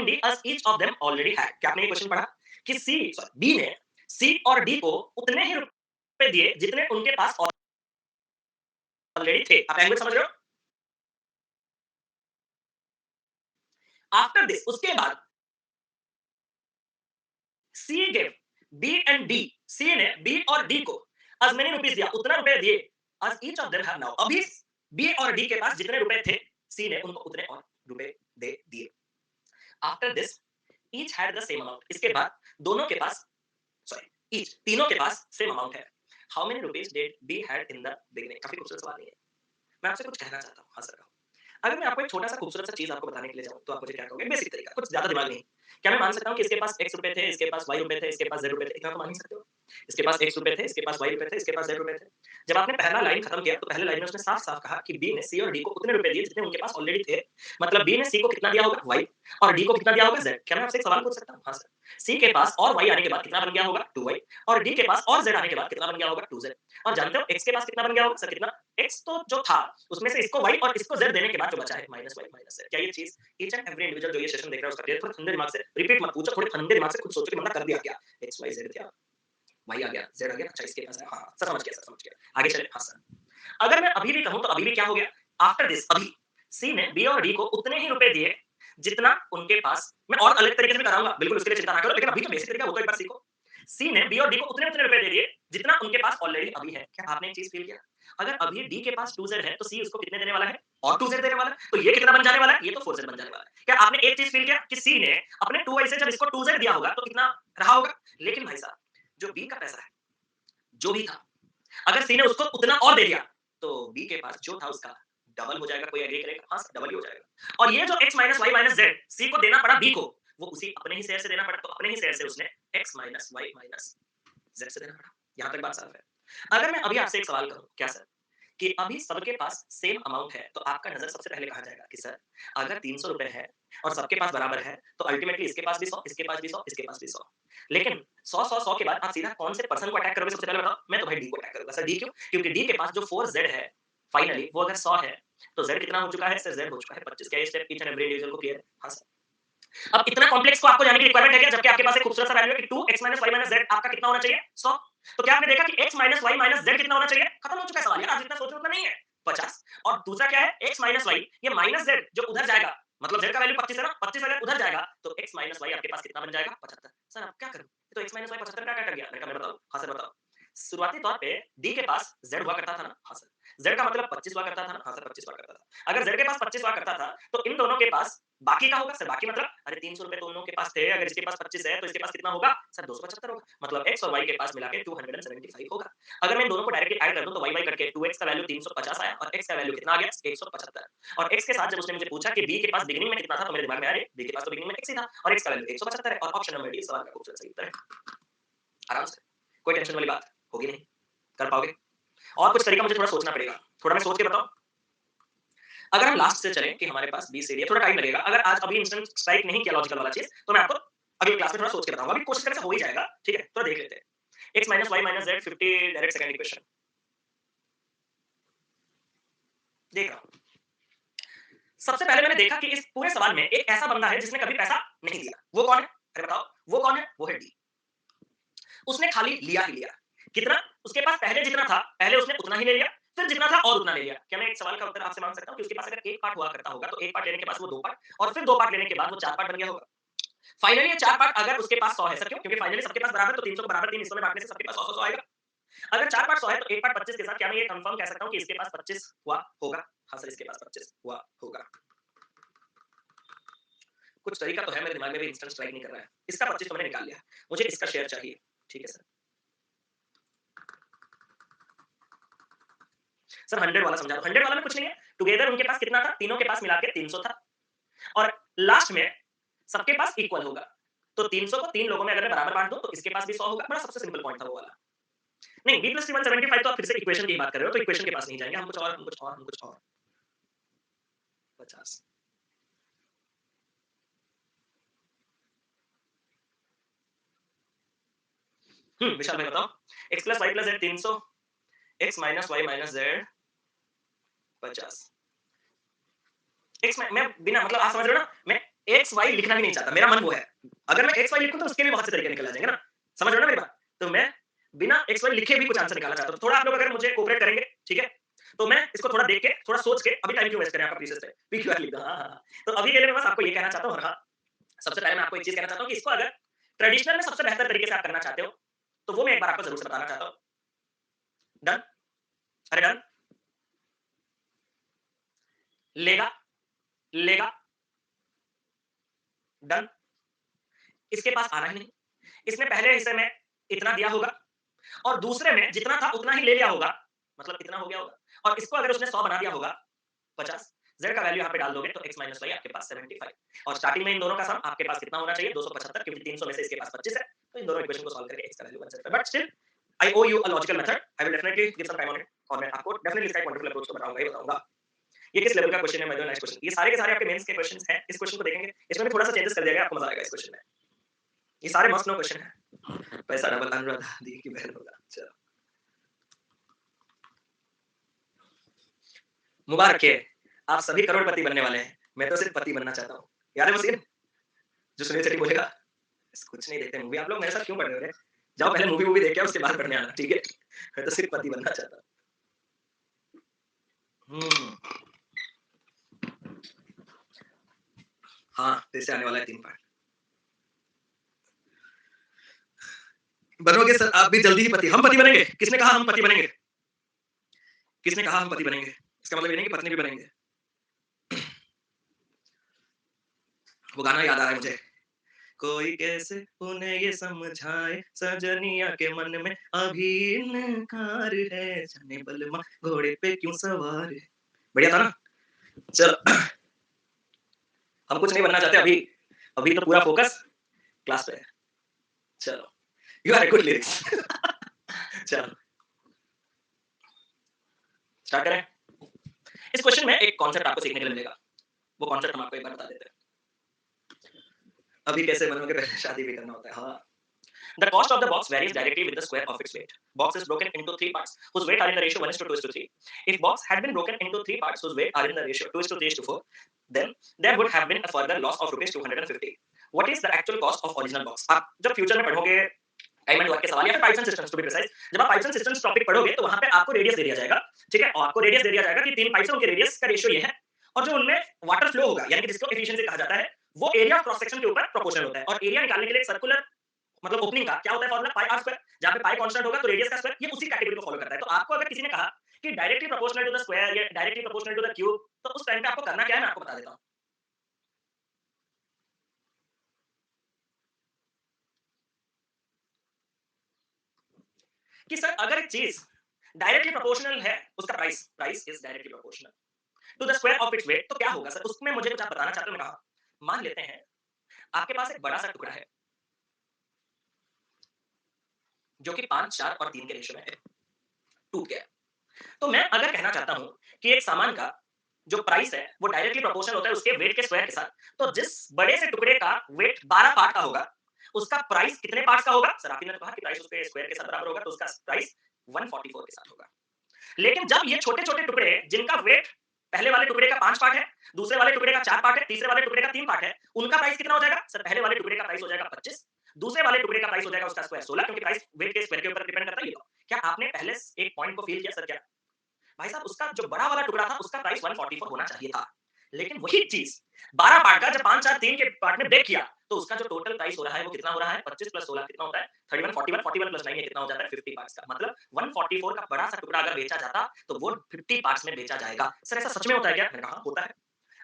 D as each of them already had। क्या आपने ये क्वेश्चन पढ़ा कि C सॉरी B ने C और D को उतने ही रुपए दिए जितने उनके पास ऑलरेडी थे। आप लैंग्वेज समझ रहे हो? आफ्टर दिस उसके बाद C gave B and D, C ने B और D को as many rupees दिया, उतना रुपए दिए as each of them have now। अभी B और D के पास जितने रुपए थे C ने उनको उतने और रुपए दे दिए। After this each had the same amount. इसके बाद दोनों के पास सॉरी ईच तीनों के पास सेम अमाउंट है। How many rupees did be had in the beginning? काफी खूबसूरत सवाल नहीं है? मैं आपसे कुछ कहना चाहता हूँ। हाँ सर, अगर मैं आपको एक छोटा सा खूबसूरत सा चीज आपको बताने के लिए जाऊँ तो आप मुझे क्या कहोगे? बेसिक तरीका, कुछ ज्यादा दिमाग नहीं। क्या मैं मान सकता हूँ कि इसके पास एक्स रुपए थे, इसके पास वाई रुपए थे, इसके पास जेड रुपए थे? इतना तो मान ही सकते हो। इसके पास एक्स रुपए थे, इसके पास वाई रुपए थे, इसके पास जेड रुपए थे। जब आपने पहला लाइन खत्म किया तो पहले लाइन में उसने साफ साफ कहा कि बी ने सी और डी को उतने रुपए दिए जितने उनके पास ऑलरेडी थे। मतलब बी ने सी को कितना दिया होगा? वाई। और डी को कितना दिया होगा? जेड। क्या मैं आपसे एक सवाल पूछ सकता हूँ? हाँ सर। सी के पास और वाई आने के बाद कितना बन गया होगा? 2y। और डी के पास और जेड आने के बाद कितना बन गया होगा? 2z। और जानते हो एक्स के पास कितना बन गया होगा? सर कितना? एक्स तो जो था उसमें से इसको वाई और इसको जेड देने के बाद जो बचा है माइनस वाई माइनस जेड। क्या ये चीज ईच एंड एवरी इंडिविजुअल जो ये सेशन देख रहा है उसका थोड़ा ठंडे दिमाग से रिपीट मत पूछो, थोड़े ठंडे दिमाग से खुद सोचो कि बंदा कर दिया क्या? एक्स वाई जेड क्या? वाई आ गया, जेड आ गया, अच्छा इसके पास है। हाँ, सर समझ गया, सर समझ गया। आगे चले। हाँ सर। अगर मैं अभी भी कहूँ तो अभी भी क्या हो गया? आफ्टर दिस अभी सी ने बी और डी को उतने ही रुपए दिए जितना उनके पास। मैं और अलग तरीके से भी कराऊंगा, बिल्कुल उसके लिए चिंता ना करो, लेकिन अभी तो बेसिक तरीका वो तो एक बार सीखो। सी ने बी और डी को उतने उतने रुपए दे दिए जितना उनके पास ऑलरेडी अभी है। क्या आपने एक चीज फील किया? अगर अभी डी के पास 2z है तो सी उसको कितने देने वाला है? और 2z देने वाला है। तो ये कितना बन जाने वाला है? ये तो 4z बन जाने वाला है। क्या आपने एक चीज फील किया कि सी ने अपने 2y से जब इसको 2z दिया होगा तो कितना रहा होगा? लेकिन भाई साहब, जो बी का पैसा है, जो भी था, अगर सी ने उसको उतना और दे दिया तो बी के पास जो था उसका डबल हो जाएगा। कोई एग्री करेगा? हाँ डबल ही हो जाएगा। और ये जो x minus y minus z C को देना पड़ा बी को, वो उसी अपने ही शेयर से देना पड़ा। तो अपने ही शेयर से उसने x minus y minus z से देना पड़ा। यहां तक बात साफ है। अगर मैं अभी आपसे एक सवाल करूं, क्या सर, कि अभी सबके पास सेम अमाउंट है तो आपका नजर सबसे पहले कहा जाएगा कि सर अगर 300 रुपए है और सबके पास बराबर है तो अल्टीमेटली इसके पास भी 100, इसके पास भी 100, इसके पास भी 100। लेकिन 100 के बाद आप सीधा कौन से पर्सन को अटैक करोगे? सबसे पहले बताओ। मैं तो भाई डी को अटैक करूंगा। सर डी क्यों? क्योंकि डी के पास जो 4z है फाइनली वो अगर 100 है तो z कितना हो चुका है? सर z हो चुका है 25। क्या ये step each and every individual को क्लियर है? हाँ सर। अब इतना कॉम्प्लेक्स को आपको जानने की रिक्वायरमेंट है क्या? जबकि आपके पास एक खूबसूरत सा वैल्यू है कि 2x minus y minus Z आपका कितना होना चाहिए? 100। तो क्या आपने देखा कि x minus y minus z कितना होना चाहिए? खत्म हो चुका है सवाल यार। आप जितना सोच रहे हो उतना नहीं है, 50। और दूसरा क्या है? x माइनस वाई, ये माइनस जेड जो उधर जाएगा, मतलब z का वैल्यू 25 है ना, 25 अगर उधर जाएगा तो x माइनस वाई आपके पास कितना बन जाएगा? 75। सर अब क्या करूं? ये तो x माइनस वाई 75 का क्या कर गया? मैंने कहा मैं बताऊं। हाँ सर बताओ। शुरुआती तौर पे d के पास z हुआ करता था ना? हाँ सर। z का मतलब 25 हुआ करता था ना? हाँ सर 25 हुआ करता था। अगर z के पास 25 हुआ करता था तो इन दोनों के पास बाकी का होगा। सर बाकी मतलब अरे 300 रुपए तो उन लोगों के पास थे, अगर इसके पास 25 है तो इसके पास कितना होगा? सर 275 होगा। मतलब x और y के पास मिला के 275 होगा। अगर मैं इन दोनों को डायरेक्टली ऐड कर दूं तो y y करके 2x का वैल्यू 350 आया और x का वैल्यू कितना आ गया? 175। और x के साथ जब उसने मुझे पूछा कि b के पास बिगिनिंग में कितना था तो मेरे दिमाग में अरे b के पास तो बिगिनिंग में x ही था और x का वैल्यू 175 है और ऑप्शन नंबर डी सवाल का खूबसूरत सही उत्तर है। आराम से, कोई टेंशन वाली बात होगी नहीं। कर पाओगे? और कुछ तरीका मुझे थोड़ा सोचना पड़ेगा। थोड़ा मैं सोच के बताऊं? अगर हम लास्ट से चलें कि हमारे पास बी से डी है, थोड़ा टाइम लगेगा। अगर आज अभी इंस्टेंट स्ट्राइक नहीं किया लॉजिकल वाला चीज तो मैं आपको अगली क्लास में थोड़ा सोच के बताऊंगा। अभी कोशिश करने से हो ही जाएगा, ठीक है? तो देख लेते हैं। x minus y minus z 50 direct second equation. देख रहा हूँ। सबसे पहले मैंने देखा कि इस पूरे सवाल में एक ऐसा बंदा है जिसने कभी पैसा नहीं दिया। वो कौन है? अरे बताओ, वो कौन है? वो है डी। उसने खाली लिया ही लिया। कितना? उसके पास पहले जितना था, पहले उसने उतना ही ले लिया, फिर जितना था और उतना ले लिया। क्या मैं एक सवाल का उत्तर आपसे माँग सकता हूँ कि उसके पास अगर 1 पार्ट हुआ करता होगा, तो 1 पार्ट लेने के बाद वो 2 पार्ट और फिर 2 पार्ट लेने के बाद वो 4 पार्ट बन गया होगा। फाइनली ये 4 पार्ट अगर उसके पास 100 है, सर क्यों? क्योंकि फाइनली सबके पास बराबर, तो 300 को बराबर 3 हिस्सों में बाँटने से सबके पास 100-100 आएगा। अगर 4 पार्ट 100 है, तो 1 पार्ट 25 के साथ क्या मैं ये कन्फर्म कह सकता हूँ कि इसके पास 25 हुआ होगा? हाँ सर, इसके पास 25 हुआ होगा। कुछ तरीका तो है, मेरे दिमाग में भी इंस्टेंट स्ट्राइक नहीं कर रहा है। इसका 25 तो मैंने निकाल लिया। मुझे इसका शेयर चाहिए। ठीक है सर। सर 100 वाला समझा दो। 100 वाला में कुछ नहीं है। टुगेदर उनके पास कितना था? तीनों के पास मिला के 300 था और लास्ट में सबके पास इक्वल होगा। तो 300 को 3 लोगों में अगर मैं बराबर बाँट दूँ, तो इसके पास भी 100 होगा। बड़ा सबसे सिंपल पॉइंट था वो वाला। नहीं, b + c 175 तो आप फिर से इक्वेशन की ही बात कर रहे हो, तो इक्वेशन के पास नहीं जाएँगे। हम कुछ और, हम कुछ और, हम कुछ और। 50। विशाल भाई बताओ। x + y + z 300, x - y - z 50। X मैं बिना मतलब आप समझ रहे हो ना, मैं एक्स वाई लिखना भी नहीं चाहता, मेरा मन वो है। अगर मैं एक्स वाई लिखूं तो उसके भी बहुत से तरीके निकल आ जाएंगे ना, समझ रहे हो ना मेरी बात? तो मैं बिना एक्स वाई लिखे भी कुछ आंसर निकालना चाहता हूँ। थोड़ा आप लोग अगर मुझे कोऑपरेट करेंगे, ठीक है, तो मैं इसको थोड़ा देख के, थोड़ा सोच के, अभी टाइम क्यों वेस्ट करें आपका प्रीसेस पे, पी क्यू आर लिख दो। हाँ हाँ हाँ। तो अभी के लिए मैं बस आपको ये कहना चाहता हूँ। और हाँ, सबसे पहले मैं आपको एक चीज कहना चाहता हूँ कि इसको अगर ट्रेडिशनल में सबसे बेहतर तरीके से आप करना चाहते हो, तो वो मैं एक बार आपको जरूर से बताना चाहता हूँ। डन? अरे डन? लेगा, लेगा, डन। इसके पास आना ही नहीं। इसने पहले हिस्से में इतना दिया होगा और दूसरे में जितना था उतना ही ले लिया होगा, मतलब इतना हो गया होगा। और इसको अगर उसने 100 बना दिया होगा 50, z का वैल्यू यहाँ पे डाल दोगे तो x माइनस वाई आपके पास 75 और स्टार्टिंग में इन दोनों का सम आपके पास कितना होना चाहिए 275, क्योंकि 300 में से इसके पास 25 है, तो इन दोनों इक्वेशन को सॉल्व करके x का वैल्यू बन सकता है। But still I owe you a logical method, I will definitely give some time on it और मैं आपको डेफिनेटली इसका एक वंडरफुल अप्रोच तो बताऊंगा ही बताऊंगा। ये किस लेवल का क्वेश्चन है, मैं जो नेक्स्ट क्वेश्चन, ये सारे के सारे आपके मेंस के क्वेश्चंस हैं। इस क्वेश्चन को देखेंगे, इसमें भी थोड़ा सा चेंजेस कर दिया गया, आपको मजा आएगा इस क्वेश्चन में। ये सारे मस्ट नो क्वेश्चन है। पैसा डबल अनुराधा दी की बहन होगा। चलो मुबारक है, आप सभी करोड़पति बनने वाले हैं, मैं तो सिर्फ पति बनना चाहता हूँ। याद है वो सीन जो सुनील शेट्टी बोलेगा, कुछ नहीं देखते मूवी, आप लोग मेरे साथ क्यों पढ़ रहे हो रे, जाओ पहले मूवी देख के उसके बाद पढ़ने आना, ठीक है, मैं तो सिर्फ पति बनना चाहता हूँ। हाँ फिर से आने वाला है 3 पार्ट। बनोगे सर आप भी जल्दी ही पति, हम पति बनेंगे, किसने कहा हम पति बनेंगे, किसने कहा हम पति बनेंगे, इसका मतलब ये नहीं कि पत्नी भी बनेंगे। वो गाना याद आ रहा है मुझे, कोई कैसे उन्हें ये समझाए सजनिया के मन में अभी इनकार है, जाने बलमा घोड़े पे क्यों सवार है। बढ़िया था ना। चलो हम कुछ नहीं बनना चाहते अभी, अभी तो पूरा फोकस क्लास पे है। चलो you are a good lyrics. चलो स्टार्ट करें। इस क्वेश्चन में एक कॉन्सेप्ट आपको सीखने के लिए मिलेगा, वो कॉन्सेप्ट हम आपको एक बार बता देते हैं। अभी कैसे बनोगे, पहले शादी भी करना होता है। हाँ। The cost of the box varies directly with the square of its weight. Box is broken into 3 parts whose weight are in the ratio 1:2:3. If box had been broken into 3 parts whose weight are in the ratio 2:3:4, then there would have been a further loss of rupees 250. What is the actual cost of original box? आप जब future में पढ़ोगे time and work के सवाल या फिर pipes and systems to be precise, जब आप पाइप्स एंड सिस्टम्स टॉपिक पढ़ोगे तो वहां पे आपको रेडियस दे दिया जाएगा, ठीक है, और आपको रेडियस दे दिया जाएगा कि 3 पाइप्स हैं, उनके रेडियस का रेशियो ये है और जो उनमें वाटर फ्लो होगा यानी कि जिसको एफिशिएंसी कहा जाता है, वो एरिया ऑफ क्रॉस सेक्शन के ऊपर प्रोपोर्शनल होता है। और एरिया निकालने के लिए सर्कुलर मतलब ओपनिंग का क्या होता है फॉर्मूला, पाई आर स्क्वायर, जहां पे पाई कांस्टेंट होगा तो रेडियस का स्क्वायर, ये उसी कैटेगरी को फॉलो करता है। तो आपको अगर किसी ने कहा कि directly proportional to the square या directly proportional to the cube, तो उस टाइम पे आपको करना क्या है मैं आपको बता देता हूं कि सर अगर एक चीज डायरेक्टली प्रोपोर्शनल है, उसका price price is directly proportional to the square of its weight, तो क्या होगा सर उसमें, मुझे कुछ आप बताना चाहते हो। मैं कहा मान लेते हैं आपके पास एक बड़ा सा टुकड़ा है जो कि 5 4 और 3 के रेशियो में है, टूट गया। तो मैं अगर कहना चाहता हूं कि एक सामान का जो प्राइस है वो डायरेक्टली प्रोपोर्शनल होता है उसके वेट के स्क्वायर के साथ, तो जिस बड़े से टुकड़े का वेट 12 पार्ट का होगा उसका प्राइस कितने पार्ट्स का होगा, सर आपने तो कहा कि प्राइस उसके स्क्वायर के साथ बराबर होगा, तो उसका प्राइस 144 के साथ होगा। लेकिन जब ये छोटे छोटे टुकड़े जिनका वेट पहले वाले टुकड़े का 5 पार्ट है, दूसरे वाले टुकड़े का 4 पार्ट है, तीसरे वाले टुकड़े का 3 पार्ट है। उनका प्राइस कितना हो जाएगा? सर पहले वाले टुकड़े का प्राइस हो जाएगा 25, दूसरे वाले टुकड़े का प्राइस हो जाएगा उसका स्क्वायर 16 क्योंकि प्राइस वेट के स्क्वायर के ऊपर डिपेंड करता है ये लो। क्या आपने पहले एक पॉइंट को फील किया सर क्या? भाई साहब उसका जो बड़ा वाला टुकड़ा था उसका प्राइस 144 होना चाहिए था। लेकिन वही चीज़ 12 पार्ट का जब 5 4 3 के पार्ट में ब्रेक किया तो उसका जो टोटल प्राइस हो रहा है वो कितना हो रहा है? 25 प्लस 16 कितना होता है? 31 41 41 प्लस 9 ये कितना हो जाता है? 50 पार्ट्स का। मतलब 144 का बड़ा सा टुकड़ा अगर बेचा जाता तो वो 50 पार्ट्स में बेचा जाएगा। सर ऐसा सच में होता है क्या? मैंने कहा हाँ, होता है।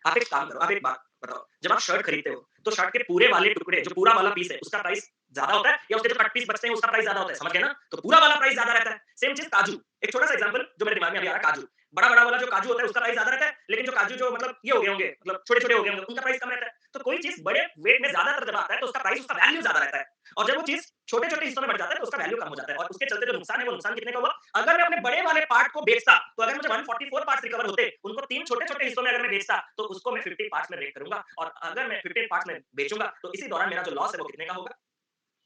आप एक काम करो, आप एक बात बताओ, जब आप शर्ट खरीदते हो, तो शर्ट के पूरे वाले टुकड़े, जो पूरा वाला पीस है, उसका प्राइस ज़्यादा होता है या उसके जो कट पीस बचते हैं, उसका प्राइस ज़्यादा होता है? समझ गए ना? तो पूरा वाला प्राइस ज़्यादा रहता है। सेम चीज़ काजू, एक छोटा-सा एग्ज़ाम्पल जो मेरे दिमाग में अभी आ रहा है काजू। बड़ा-बड़ा वाला जो काजू होता है, उसका प्राइस ज़्यादा रहता है, लेकिन जो काजू जो मतलब ये हो गए होंगे, मतलब छोटे-छोटे हो गए होंगे, उनका प्राइस कम रहता है। तो कोई चीज़ बड़े वेट में ज़्यादातर जब आता है, तो उसका प्राइस, उसका वैल्यू ज़्यादा रहता है। और जब वो चीज़ छोटे-छोटे हिस्सों में बँट जाता है, तो उसका वैल्यू कम हो जाता है और उसके चलते जो नुकसान है, वो नुकसान कितने का हुआ? अगर मैं अपने बड़े वाले पार्ट को बेचता, तो अगर मुझे 144 पार्ट्स रिकवर होते, उनको 3 छोटे-छोटे हिस्सों में अगर मैं बेचता, तो उसको मैं 50 पार्ट्स में ब्रेक करूँगा और अगर मैं 15 पार्ट्स में बेचूँगा, तो इसी दौरान मेरा जो लॉस है, वो कितने का होगा?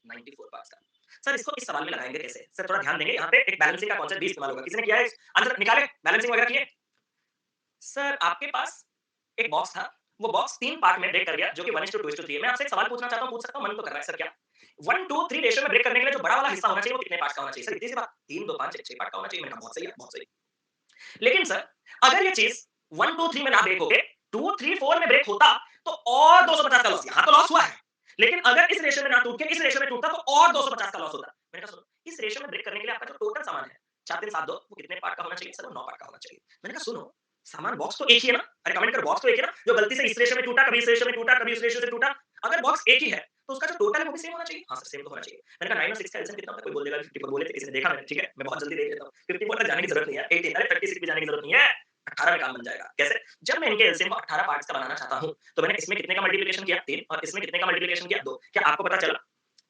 94 पार्ट्स का। सर इसको इस सवाल में लगाएँगे कैसे? सर थोड़ा ध्यान देंगे, यहाँ पे एक बैलेंसिंग का कॉन्सेप्ट भी इस्तेमाल होगा। किसी ने किया है? आंसर निकाले? बैलेंसिंग वगैरह किए? सर आपके पास एक बॉक्स था, वो बॉक्स 3 पार्ट में ब्रेक कर गया जो कि 1:2:3 है। मैं आपसे एक सवाल पूछना चाहता हूँ, पूछ सकता हूँ? मन तो कर रहा है सर क्या? 1:2:3 रेशियो में ब्रेक करने के लिए जो बड़ा वाला हिस्सा होना चाहिए वो कितने पार्ट्स का होना चाहिए? सर इतनी सी बात, 3 2 5 6 पार्ट का होना चाहिए। मैंने कहा बहुत सही है, बहुत सही। लेकिन सर अगर ये चीज़ 1 2 3 में ना ब्रेक होके 2 3 4 में ब्रेक होता तो और 250 का लॉस, यहाँ तो लॉस हुआ है। लेकिन अगर इस रेशियो में ना टूट के इस रेशियो में टूटता तो और 250 का लॉस होता। मैंने कहा सुनो, इस रेशियो में ब्रेक करने के लिए आपका जो टोटल सामान है 4 3 7 2 वो कितने पार्ट का होना चाहिए? सर वो 9 पार्ट का होना चाहिए। मैंने कहा सुनो, सामान बॉक्स तो एक ही है ना? अरे कमेंट करो, बॉक्स तो एक ही है ना? जो गलती से इस रेशियो में टूटा, कभी इस रेशियो में टूटा, कभी उस रेशियो से टूटा। अगर बॉक्स एक ही है तो उसका जो टोटल है वो भी सेम होना चाहिए। हाँ सर सेम तो होना चाहिए। मैंने कहा 9 और 6 का एलसीएम कितना होता है? कोई बोल देगा 54 बोले थे किसी ने, देखा मैंने, ठीक है मैं बहुत जल्दी देख लेता हूँ। 54 तक जाने की जरूरत नहीं है, 18 अरे 36 भी जाने की जरूरत नहीं है, 18 में काम बन जाएगा। कैसे? जब मैं इनके एलसीएम को 18 पार्ट्स का बनाना चाहता हूँ तो मैंने इसमें कितने का मल्टीप्लिकेशन किया? 3 और इसमें कितने का मल्टीप्लिकेशन किया? 2। क्या आपको पता चला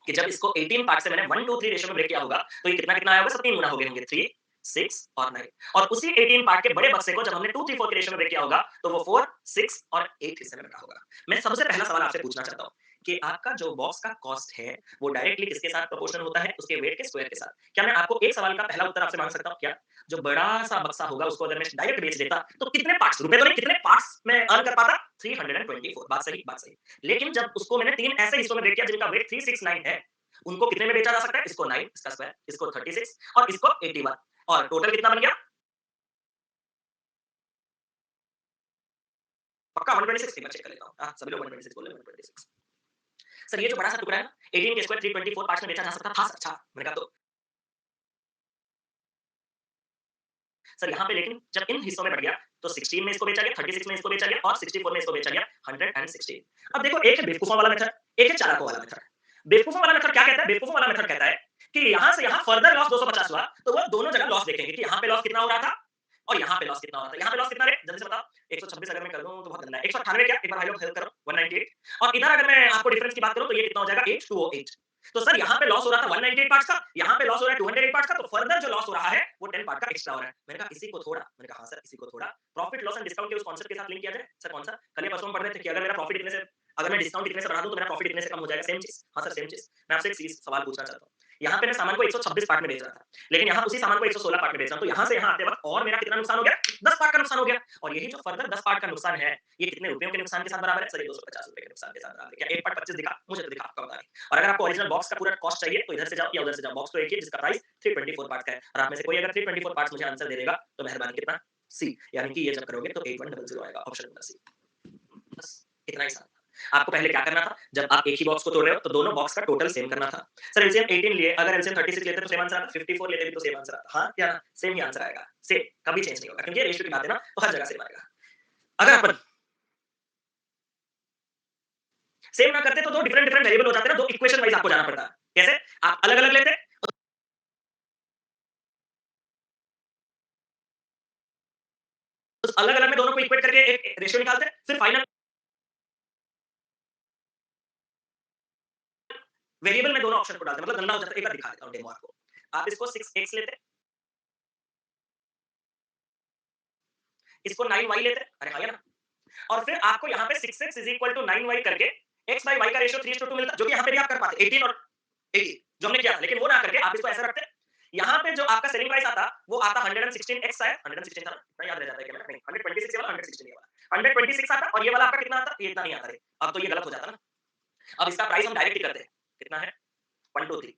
कि जब इसको 18 पार्ट से मैंने 1 2 3 रेशियो में ब्रेक किया होगा तो ये कितना कितना आया होगा? सब 3 गुना हो गए होंगे। 3 6 और 9 और उसी 18 पार्ट के बड़े बक्से को जब हमने 2 3 4 के रेशियो में ब्रेक किया होगा तो वो 4 6 और 8 हिस्से में बटा होगा। मैं सबसे पहला सवाल आपसे पूछना चाहता हूँ कि आपका जो बॉक्स का कॉस्ट है वो डायरेक्टली किसके साथ प्रोपोर्शनल होता है? उसके वेट के स्क्वायर के साथ। क्या मैं आपको एक सवाल का पहला उत्तर आपसे मांग सकता हूँ क्या? जो बड़ा-सा बक्सा होगा उसको अगर मैं डायरेक्ट बेच देता तो कितने पार्ट्स, रुपए तो नहीं, कितने पार्ट्स मैं अर्न कर पाता? 324। बात सही, बात सही। लेकिन जब उसको मैंने 3 ऐसे हिस्सों में ब्रेक किया जिनका वेट 369 है, उनको कितने में बेचा जा सकता है? इसको 9 इसका स्क्वायर, इसको 36 और इसको 81 और टोटल कितना बन गया? पक्का 126? एक बार चेक कर लेता हूँ। सभी लोग 126 बोल रहे हैं, 126। सर ये जो बड़ा सा टुकड़ा है ना, 18 के स्क्वायर 324 पार्ट्स में बेचा जा सकता था सर। अच्छा, मैंने कहा तो सर यहाँ पे लेकिन जब इन हिस्सों में बढ़ गया तो 16 में इसको बेचा गया, 36 में इसको बेचा गया और 64 में इसको बेचा गया 116। अब देखो, एक है बेवकूफों वाला मेथड, एक है चालाकों वाला मेथड। बेवकूफों वाला मेथड क्या कहता है? बेवकूफों वाला मेथड कहता है कि यहाँ से यहाँ फर्दर लॉस 250 हुआ तो वो दोनों जगह लॉस देखेंगे कि यहाँ पे लॉस कितना हो रहा था और यहाँ पे लॉस कितना हो रहा था। यहाँ पे लॉस कितना रे? जल्दी से बताओ। 126 अगर मैं कर दूं तो बहुत गंदा है। 198 क्या? एक बार भाई लोग हेल्प करो। 198 और इधर अगर मैं आपको डिफरेंस की बात करूं तो ये कितना हो जाएगा? 8208। तो सर यहाँ पे लॉस हो रहा था 198 पार्ट्स का, यहाँ पे लॉस हो रहा है 208 पार्ट्स का, तो फर्दर जो लॉस हो रहा है वो 10 पार्ट का एक्स्ट्रा हो रहा है। मैंने कहा इसी को थोड़ा, मैंने कहा हाँ सर इसी को थोड़ा प्रॉफिट लॉस एंड डिस्काउंट के उस कांसेप्ट के साथ लिंक किया जाए। सर कौन सा? कल या परसों में पढ़ रहे थे कि अगर मेरा प्रॉफिट इतने से, अगर मैं डिस्काउंट इतने से बढ़ा दूं तो मेरा प्रॉफिट इतने से कम हो जाएगा। सेम चीज। हाँ सर सेम चीज। मैं आपसे एक चीज सवाल पूछना चाहता हूँ। यहाँ पे मैं सामान को 126 पार्ट में बेच रहा था, लेकिन यहाँ उसी सामान को 116 पार्ट में बेच रहा हूँ, तो यहाँ से यहाँ आते वक्त और मेरा कितना नुकसान हो गया? 10 पार्ट का नुकसान हो गया। और यही जो फर्दर 10 पार्ट का नुकसान है, ये कितने रुपयों के नुकसान के साथ बराबर है? सर ये 250 रुपए के नुकसान के साथ बराबर है। क्या 1 पार्ट 25 दिखा? मुझे तो दिखा, आपका बता नहीं। और अगर आपको ओरिजिनल बॉक्स का पूरा कॉस्ट चाहिए तो इधर से जाओ या उधर से जाओ, बॉक्स तो एक ही है जिसका प्राइस 324 पार्ट का है। और आप में से कोई अगर 324 पार्ट्स मुझे आंसर दे देगा तो मेहरबानी कितना? सी, यानी कि ये जब करोगे तो 8100 आएगा, ऑप्शन नंबर सी। बस इतना ही सा। आपको पहले क्या करना था? जब आप एक ही बॉक्स को तोड़ रहे हो तो दोनों बॉक्स का टोटल सेम करना था। सर एलसीएम 18 लिए, अगर एलसीएम 36 लेते तो सेम आंसर आता, 54 लेते भी तो सेम आंसर आता। हाँ या ना? सेम ही आंसर आएगा। सेम, कभी चेंज नहीं होगा क्योंकि ये रेशियो की बात है ना, तो हर जगह सेम आएगा। अगर अपन सेम ना करते तो दो डिफरेंट डिफरेंट वेरिएबल हो जाते ना, दो इक्वेशन वाइज आपको जाना पड़ता। कैसे? आप अलग-अलग लेते, उस अलग-अलग में दोनों को इक्वेट करके एक रेशियो निकालते, फिर फाइनल वेरिएबल में दोनों ऑप्शन को डालते, मतलब गंदा हो जाता है। एक बार दिखा देता हूँ डेमो आपको। आप इसको 6x लेते, इसको 9y लेते, अरे हाँ या ना? और फिर आपको यहाँ पे 6x is equal to 9y करके x बाय y का रेशियो 3:2 मिलता, जो कि यहाँ पे भी आप कर पाते 18 और 18 जो हमने किया था, लेकिन वो ना करके आप इसको ऐसा रखते यहाँ पे जो आपका सेलिंग प्राइस आता, वो आता 116x शायद, 116 था ना? इतना याद रह जाता है क्या मेरा? नहीं, 126 ये वाला, 116 ये वाला। 126 आता और ये वाला आपका कितना आता? ये इतना नहीं आता रे। अब तो ये गलत हो जाता ना। अब इसका प्राइस हम डायरेक्ट ही करते हैं। कितना है? 123।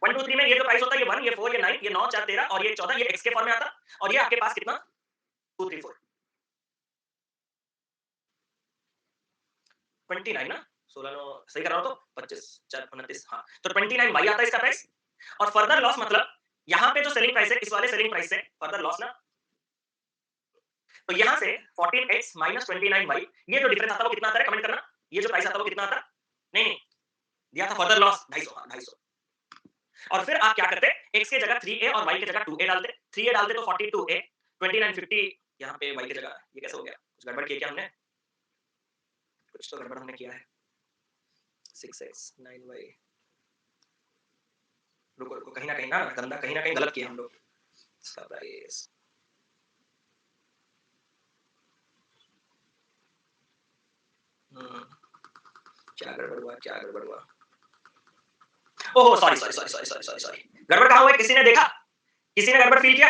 123 में ये जो प्राइस होता है, ये 1, ये 4, ये 9, ये 9, 4, 13 और ये 14, ये x के फॉर्म में आता और ये आपके पास कितना? 234। 29 ना? 16 9 सही कर रहा हूँ तो 25 4 29 हाँ। तो 29 y आता है इसका प्राइस और फर्दर लॉस मतलब यहाँ पे जो सेलिंग प्राइस है, इस वाले सेलिंग प्राइस से फर्दर लॉस ना, तो यहाँ से 14x माइनस 29y ये जो डिफरेंस आता है वो कितना आता है कमेंट करना। ये जो प्राइस आता है वो कितना आता? नहीं, नहीं, दिया था फर्दर लॉस 250 हाँ, 250 और फिर आप क्या करते? x की जगह 3a और y की जगह 2a डालते। 3a डालते तो 42a 2950 यहाँ पे y की जगह ये कैसे हो गया? कुछ गड़बड़ किया क्या हमने? कुछ तो गड़बड़ हमने किया है। 6x 9y रुको, रुको कहीं न कहीं ना गंदा कहीं न कहीं गलत किया हम लोग। इसका प्राइस हुँ, क्या गड़बड़ हुआ, क्या गड़बड़ हुआ? Oh! Sorry, sorry, sorry, sorry, sorry, sorry, sorry. गड़बड़ कहाँ हुआ है? किसी ने देखा? किसी ने गड़बड़ फ़ील किया?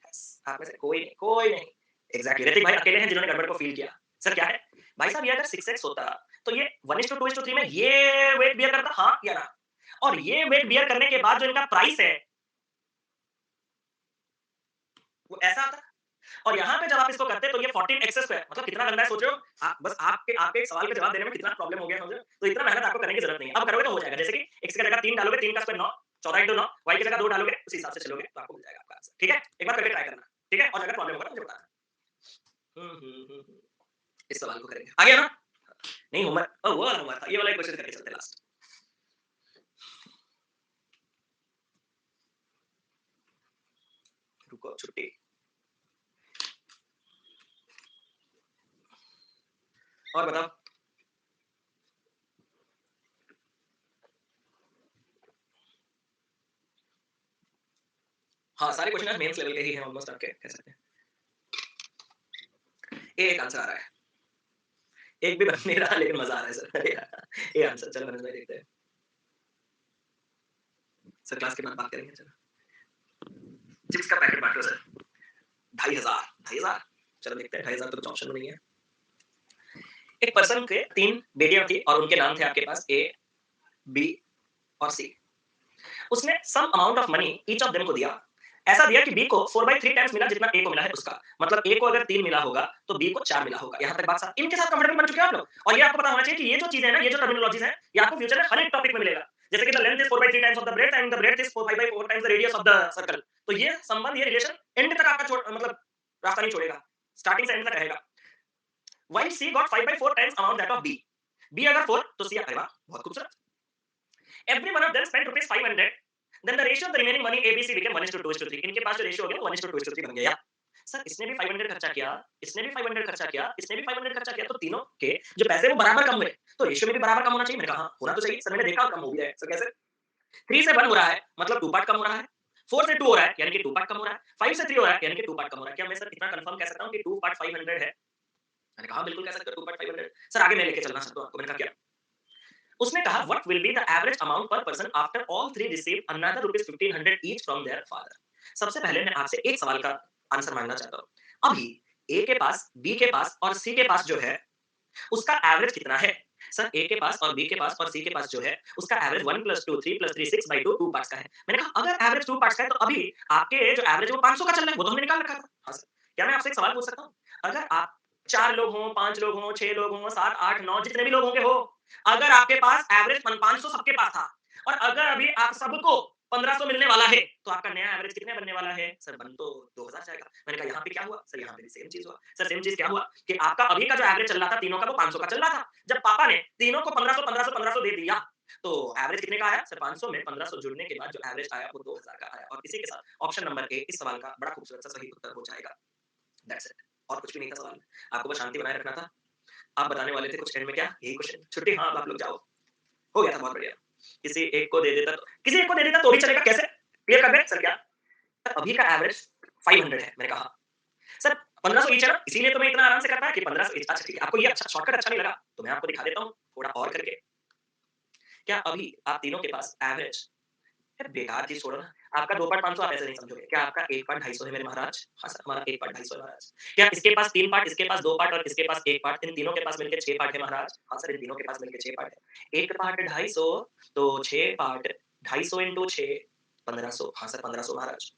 यस, आप में से कोई नहीं, कोई नहीं। एग्ज़ैक्टली ऋतिक भाई अकेले हैं जिन्होंने गड़बड़ को फ़ील किया। सर क्या है? भाई साहब ये अगर 6x होता, तो ये 1:2:3 में ये वेट बियर करता हाँ या ना? और ये वेट बियर करने के बाद जो इनका प्राइस है, वो ऐसा आता और यहाँ पे जब आप इसको करते हैं तो ये 14 एक्स स्क्वायर मतलब कितना गंदा है सोच रहे हो? आप बस आपके आपके एक सवाल का जवाब देने में कितना प्रॉब्लम हो गया समझ रहे हो? तो इतना मेहनत आपको करने की ज़रूरत नहीं है। अब करोगे तो हो जाएगा। जैसे कि x की जगह 3 डालोगे, 3 का स्क्वायर 9, 14 इंटू 9, y की जगह 2 डालोगे, उसी हिसाब से चलोगे तो आपको मिल जाएगा आपका आंसर। ठीक है? एक बार करके ट्राई करना। ठीक है? और अगर प्रॉब्लम होगा तो मुझे बताना। हुँ। इस सवाल को करेंगे। आ गया ना? नहीं होमवर्क वो वाला होमवर्क था। ये वाला क्वेश्चन करके चलते हैं लास्ट। रुको छुट्टी। और बताओ? हाँ, सारे क्वेश्चन आज मेंस लेवल के ही हैं ऑलमोस्ट आपके कह सकते हैं। एक आंसर आ रहा है। एक भी बन नहीं रहा लेकिन मज़ा आ रहा है सर। अरे यार! ये आंसर चलो मनोज भाई देखते हैं। सर क्लास के बाद बात करेंगे चलो। चिप्स का पैकेट बाँटो सर। 2500 2500 चलो देखते हैं 2500 तो कुछ ऑप्शन में नहीं है। एक पर्सन के 3 बेटियाँ थी और उनके नाम थे आपके पास ए, बी और सी। उसने some amount of money each of them को दिया। ऐसा दिया कि बी को 4/3 टाइम्स मिला जितना ए को मिला है उसका। मतलब ए को अगर 3 मिला होगा तो बी को 4 मिला होगा। यहाँ तक बात साफ इनके साथ कंफर्टेबल बन चुके हो आप लोग? और ये आपको पता होना चाहिए कि ये जो चीज़ें हैं ना, ये जो टर्मिनोलॉजीज़ हैं, ये आपको फ्यूचर में हर एक टॉपिक में मिलेगा। जैसे कि the length is 4/3 times of the breadth and the breadth is 5/4 times the radius of the circle. तो ये संबंध, ये रिलेशन एंड तक आपका मतलब रास्ता नहीं छोड़ेगा। स्टार्टिंग से एंड तक रहेगा। While C got 5/4 times amount that of B. B अगर 4 तो सी अरे वाह! बहुत खूबसूरत। Every one of them spent rupees 500. Then the ratio of the remaining money ABC became 1:2:3. इनके पास जो रेशियो हो गया वो 1:2:3 बन गया। सर इसने भी 500 खर्चा किया, इसने भी 500 खर्चा किया, इसने भी 500 खर्चा किया तो तीनों के जो पैसे वो बराबर कम हुए। तो रेशियो में भी बराबर कम होना चाहिए। मैंने कहा हाँ, होना तो चाहिए। सर मैंने देखा और कम हो गया है। सर कैसे? 3 से 1 हो रहा है मतलब 2 पार्ट कम हो रहा है। 4 से 2 हो रहा है यानी कि 2 पार्ट कम हो रहा है। 5 से 3 हो रहा है यानी कि 2 पार्ट कम हो रहा है। क्या मैं सर इतना कंफर्म कह सकता हूँ कि 2 पार्ट 500 है? मैंने कहा हाँ, बिल्कुल कह सकते हो 2 पार्ट 500। सर आगे मैं लेके चलना चाहता हूँ आपको। मैंने कहा क्या? उसने कहा what will be the average amount per person after all three receive another rupees 1500 each from their father. सबसे पहले मैं आपसे एक सवाल का आंसर मांगना चाहता हूं। अभी ए के पास, बी के पास और सी के पास जो है उसका एवरेज कितना है? सर ए के पास और बी के पास और सी के पास जो है उसका एवरेज 1 + 2 3 + 3 6/2 2 पार्ट्स का है। मैंने कहा अगर एवरेज 2 पार्ट्स का है तो अभी आपके जो एवरेज है वो 500 का चल रहा है, वो तो हमने निकाल रखा था। हाँ सर। क्या मैं आपसे एक सवाल पूछ सकता हूँ? अगर आप 4 लोग हों, 5 लोग हों, 6 लोग हों, 7 8 9 जितने भी लोग होंगे हो, अगर आपके पास एवरेज 500 सबके पास था और अगर अभी आप सबको 1500 मिलने वाला है, तो आपका नया एवरेज कितने बनने वाला है? सर बन तो 2000 जाएगा। मैंने कहा यहाँ पे क्या हुआ? सर यहाँ पे भी सेम चीज़ हुआ। सर सेम चीज़ क्या हुआ कि आपका अभी का जो एवरेज चल रहा था तीनों का वो 500 का चल रहा था। जब पापा ने तीनों को 1500 1500 1500 दे दिया, तो एवरेज कितने का आया? सर 500 में 1500 जुड़ने के बाद जो एवरेज आया वो 2000 का आया और इसी के साथ ऑप्शन नंबर ए इस सवाल का बड़ा खूबसूरत सा सही उत्तर हो जाएगा। That's it. और कुछ भी नहीं था सवाल में। आपको बस शांति बनाए रखना था। आप बताने वाले थे कुछ एंड में क्या? यही क्वेश्चन। छुट्टी हाँ, अब आप लोग जाओ। हो गया था बहुत बढ़िया। किसी एक को दे देता तो किसी एक को दे देता तो भी चलेगा कैसे? क्लियर कर दें? सर क्या? सर अभी का एवरेज 500 है। मैंने कहा सर 1500 ईच है ना? इसीलिए तो मैं इतना आराम से कर पाया कि 1500 ईच। अच्छा ठीक है। आपको ये अच्छा शॉर्टकट अच्छा नहीं लगा? तो मैं आपको दिखा देता हूँ थोड़ा और करके। क्या अभी आप तीनों के पास एवरेज अरे बेकार चीज़ छोड़ो ना, आपका 2 पार्ट 500 आप ऐसे नहीं समझोगे। क्या आपका 1 पार्ट 250 है मेरे महाराज? हाँ सर, हमारा 1 पार्ट 250 है महाराज। क्या इसके पास 3 पार्ट, इसके पास 2 पार्ट और इसके पास 1 पार्ट, इन तीनों के पास मिलके 6 पार्ट है महाराज? हाँ सर, इन तीनों के पास मिलके 6 पार्ट है। 1 पार्ट 250 तो 6 पार्ट 250 इंटू 6 1500। हाँ सर, 1500 महाराज।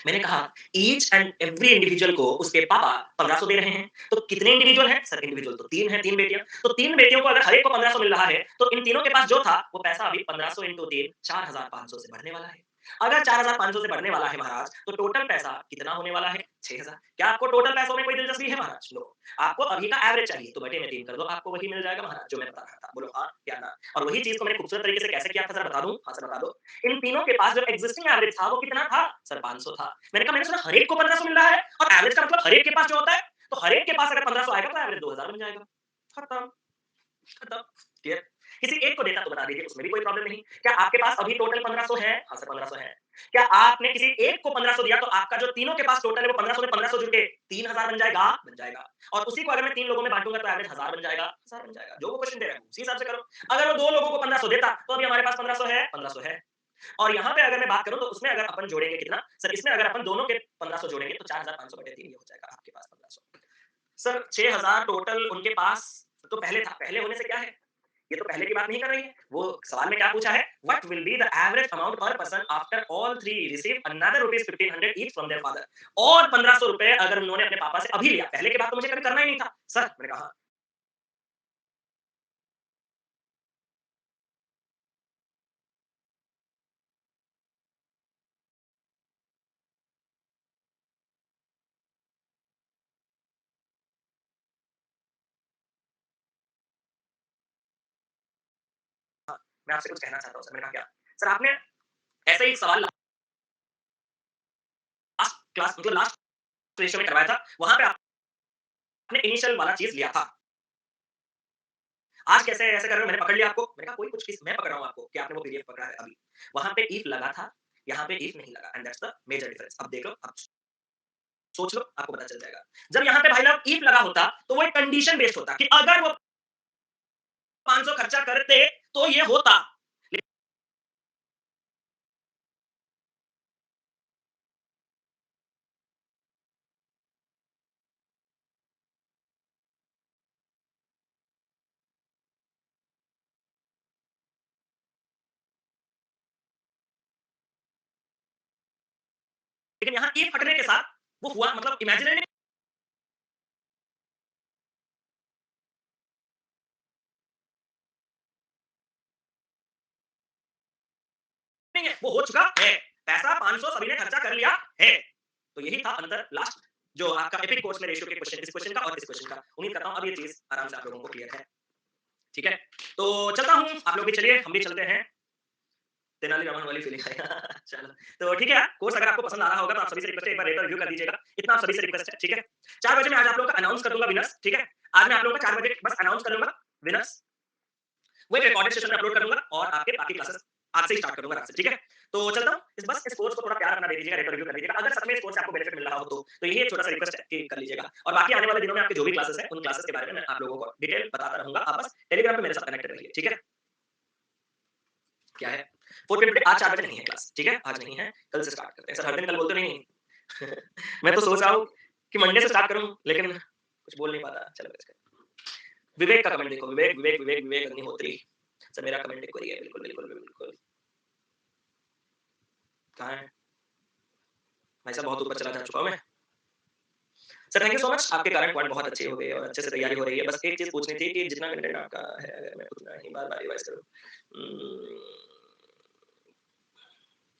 मैंने कहा ईच एंड एवरी इंडिविजुअल को उसके पापा 1500 दे रहे हैं। तो कितने इंडिविजुअल हैं? सर इंडिविजुअल तो 3 हैं, 3 बेटियाँ। तो 3 बेटियों को अगर हर एक को 1500 मिल रहा है, तो इन तीनों के पास जो था, वो पैसा अभी 1500 इंटू 3 4500 से बढ़ने वाला है। अगर 4500 से बढ़ने वाला है महाराज, तो टोटल पैसा कितना होने वाला है? 6000। क्या आपको टोटल पैसों में कोई दिलचस्पी है महाराज? नो। आपको अभी का एवरेज चाहिए, तो बटे में 3 कर दो, आपको वही मिल जाएगा महाराज जो मैं बता रहा था। बोलो हाँ या ना? और वही चीज़ को मैंने खूबसूरत तरीके से कैसे किया था, ज़रा बता दूँ? हाँ, सर बता दो। इन तीनों के पास जो एक्जिस्टिंग एवरेज था, वो कितना था? सर 500 था। मैंने कहा मैंने सुना हर एक को 1500 मिल रहा है और एवरेज का मतलब हर एक के पास जो होता है, तो हर एक के पास अगर 1500 आएगा तो एवरेज 2000 बन जाएगा। खत्म, खत्म। क्लियर? किसी एक को देता तो बता दीजिए, उसमें भी कोई प्रॉब्लम नहीं। क्या आपके पास अभी टोटल 1500 है? हाँ सर 1500 है। क्या आपने किसी एक को 1500 दिया तो आपका जो तीनों के पास टोटल है वो 1500 में 1500 जुड़ के 3000 बन जाएगा? बन जाएगा। और उसी को अगर मैं 3 लोगों में बाँटूँगा तो एवरेज 1000 बन जाएगा? 1000 बन जाएगा। जो वो क्वेश्चन दे रहा है उसी हिसाब से करो। अगर वो 2 लोगों को 1500 देता तो अभी हमारे पास 1500 है? 1500 है। और यहाँ पे अगर मैं बात करूँ तो उसमें अगर अपन जोड़ेंगे कितना? सर इसमें अगर अपन दोनों के 1500 जोड़ेंगे तो 4500 बटे 3 ये हो जाएगा आपके पास 1500। सर 6000 टोटल उनके पास तो पहले था, पहले होने से क्या है? ये तो पहले की बात नहीं कर रही है। वो सवाल में क्या पूछा है? What will be the average amount per person after all 3 receive another rupees 1500 each from their father. और 1500 रुपए अगर उन्होंने अपने पापा से अभी लिया, पहले की बात तो मुझे कभी करना ही नहीं था। सर मैंने कहा मैं आपसे कुछ कहना चाहता हूँ सर। मैंने कहा क्या? सर आपने ऐसा ही एक सवाल लास्ट क्लास मतलब लास्ट रेशियो में करवाया था। वहाँ पे आपने इनिशियल वाला चीज़ लिया था। आज कैसे ऐसे कर रहे हो? मैंने पकड़ लिया आपको। मैंने कहा कोई कुछ किस मैं पकड़ रहा हूँ आपको कि आपने वो पीडीएफ पकड़ा है अभी। वहाँ पे इफ लगा था, यहाँ पे इफ नहीं लगा and that's the major difference. अब देख लो, अब सोच लो, आपको पता चल जाएगा। जब यहाँ पे भाई साहब इफ लगा होता, तो वो एक कंडीशन बेस्ड होता कि अगर वो 500 खर्चा करते, तो ये होता। लेकिन यहाँ इफ हटने के साथ वो हुआ मतलब इमेजिनरी नहीं है, वो हो चुका है। पैसा 500 सभी ने खर्चा कर लिया है। तो यही था अंतर लास्ट जो आपका एपिक कोर्स में रेशियो के क्वेश्चन इस क्वेश्चन का और इस क्वेश्चन का। उम्मीद करता हूँ अब ये चीज़ आराम से आप लोगों को क्लियर है। ठीक है? तो चलता हूँ, आप लोग भी चलिए, हम भी चलते हैं। तेनालीरामन वाली फीलिंग आई। चलो, तो ठीक है यार, कोर्स अगर आपको पसंद आ रहा होगा तो आप सभी से रिक्वेस्ट है एक बार रेट और रिव्यू कर दीजिएगा। इतना आप सभी से रिक्वेस्ट है, ठीक है? 4 बजे मैं आज आप लोगों का अनाउंस कर दूँगा विनर्स, ठीक है? आज मैं आप लोगों का 4 बजे बस अनाउंस कर दूँगा विनर्स। वो एक रिकॉर्डेड सेशन में अपलोड कर दूँगा और आपके बाकी क्लासेस आज से ही स्टार्ट कर दूँगा रात से, ठीक है? तो चलता हूँ, इस कोर्स को थोड़ा प्यार अपना दे दीजिएगा, रेट और रिव्यू कर दीजिएगा। अगर सच में इस कोर्स से आपको बेनिफिट मिल रहा हो तो यही एक छोटा-सा रिक्वेस्ट है कि कर लीजिएगा। और बाकी आने वाले दिनों में आपके जो भी क्लासेस हैं, उन क्लासेस के बारे में मैं आप लोगों को डिटेल बताता रहूँगा। आप बस टेलीग्राम पे मेरे साथ कनेक्टेड रहिए, ठीक है? क्या है? 4:50 आज 4 बजे नहीं है क्लास, ठीक है? आज नहीं है, कल से स्टार्ट करते हैं। सर हर दिन कल बोलते नहीं। मैं तो सोच रहा हूँ कि मंडे से स्टार्ट करूँ, लेकिन कुछ बोल नहीं पाता। चलो इसका विवेक का कमेंट देखो, विवेक अग्निहोत्री। सर मेरा कमेंट देखो ये बिल्कुल, बिल्कुल, बिल्कुल। कहाँ है? भाई साहब बहुत ऊपर चला जा चुका हूँ मैं। Sir thank you so much, आपके कारण पॉइंट बहुत अच्छे हो गए और अच्छे से तैयारी हो रही है। बस एक चीज़ पूछनी थी कि जितना कंटेंट आपका है, अगर मैं उतना ही बार-बार रिवाइज़ करूँ।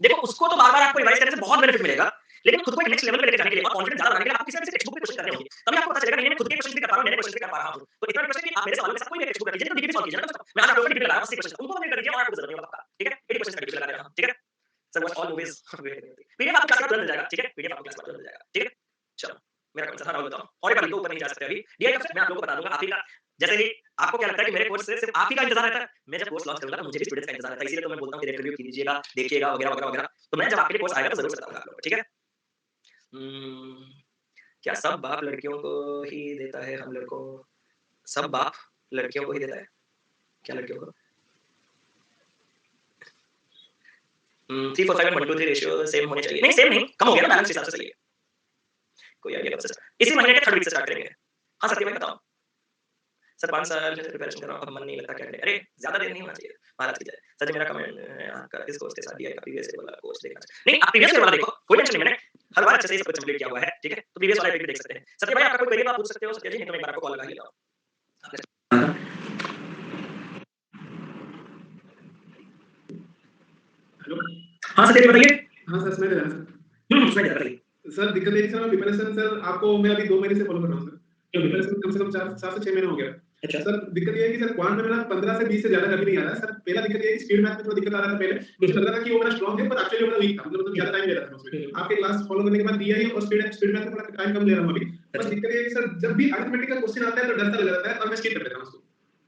देखो उसको तो बार-बार आपको रिवाइज़ करने से बहुत बेनिफिट मिलेगा, लेकिन खुद को एक नेक्स्ट लेवल पे लेके जाने के लिए और कॉन्फिडेंस ज़्यादा बनाने के लिए आपको किसी न किसी टेक्स्ट बुक पे क्वेश्चन करने होंगे। तभी आपको पता चलेगा नहीं, नहीं मैं खुद के क्वेश्चन भी कर पा रहा हूँ, नए क्वेश्चन भी कर पा रहा हूँ। तो इतना रिक्वेस्ट है कि आप मेरे सवालों के साथ कोई भी टेक्स्ट बुक कर लीजिए, तो डीपीपी सॉल्व कीजिए ना कम से कम। मैं आज आप लोगों को डीपीपी लगा रहा हूँ 80 क्वेश्चन, उनको कंप्लीट कर दीजिए और आपको जरूरत नहीं होगा पक्का, ठीक है? 80 क्वेश्चन का डीपीपी लगा दे रहा हूँ, ठीक है? Sir watch all movies PDF आपको क्लास में तुरंत मिल जाएगा, ठीक है? पीडीएफ आपको क्लास में तुरंत मिल जाएगा, ठीक है? चलो, मेरा कमेंट था, राहुल बताओ। और एक बार लिखो, ऊपर नहीं जा सकते अभी। डीआई कब से? मैं आप लोगों को बता दूँगा, आप ही का जैसे ही आपको क्या लगता है कि मेरे कोर्स से सिर्फ आप ही का इंतज़ार रहता है? मैं जब कोर्स लॉन्च करूँगा तो मुझे भी स्टूडेंट्स का इंतज़ार रहता है, इसीलिए तो मैं बोलता हूँ कि रेट रिव्यू कीजिएगा, देखिएगा वगैरह, वगैरह, वगैरह। तो मैं जब आपके लिए कोर्स आएगा तो ज़रूर बताऊँगा आप लोगों को, ठीक है? उम्म, क्या सब बाप लड़कियों को ही देता है हम लड़कों सब बाप लड़कियों को ही देता है? क्या लड़कियों को? 3 4 5 1 2 3 रेशियो सेम होने चाहिए। नहीं सेम नहीं, कम हो गया ना बैलेंस के हिसाब से सही है। कोई आइडिया कब से इसी महीने के 3rd वीक से स्टार्ट करेंगे। हाँ, सत्य भाई बताओ। सर 5 साल से प्रिपरेशन कर रहा हूँ, अब मन नहीं लगता क्या करें? अरे! ज़्यादा देर नहीं होना चाहिए, महाराज की जय। सर जी मेरा कमेंट आपका इस कोर्स के साथ डीआई का प्रीवियस ईयर वाला कोर्स देखना चाहिए। नहीं, आप प्रीवियस ईयर वाला देखो, कोई टेंशन नहीं, मैंने हर बार अच्छे से ये सब कुछ कंप्लीट किया हुआ है, ठीक है? तो प्रीवियस वाला एपिक भी देख सकते हैं। सत्य भाई आपका कोई क्वेरी है तो आप पूछ सकते हो, सत्य जी, नहीं तो मैं एक बार आपको कॉल लगा ही लेता हूँ। हेलो। हाँ, सत्य जी बताइए। हाँ सर, सुनाई दे रहा है सर। सुनाई दे रहा है, बताइए। सर दिक्कत ये है कि सर मैं प्रिपरेशन सर आपको मैं अभी 2 महीने से फॉलो कर रहा हूँ सर। प्रिपरेशन कम से कम 4 से 6 महीने हो गया। अच्छा। सर दिक्कत ये है कि सर क्वांट में मेरा 15 से 20 से ज़्यादा कभी नहीं आ रहा है। सर पहला दिक्कत ये है कि स्पीड मैथ में थोड़ा दिक्कत आ रहा था पहले। मुझे लग रहा था कि वो मेरा स्ट्रांग है पर एक्चुअली वो मेरा वीक था। मतलब ज़्यादा टाइम ले रहा था उसमें। आपके क्लास फॉलो करने के बाद डीआई और स्पीड मैथ में थोड़ा टाइम कम ले रहा हूँ अभी। बस दिक्कत ये है कि सर जब भी अरिथमेटिक का क्वेश्चन आता है तो डर सा लग जाता है और मैं स्किप कर देता हूँ उसको।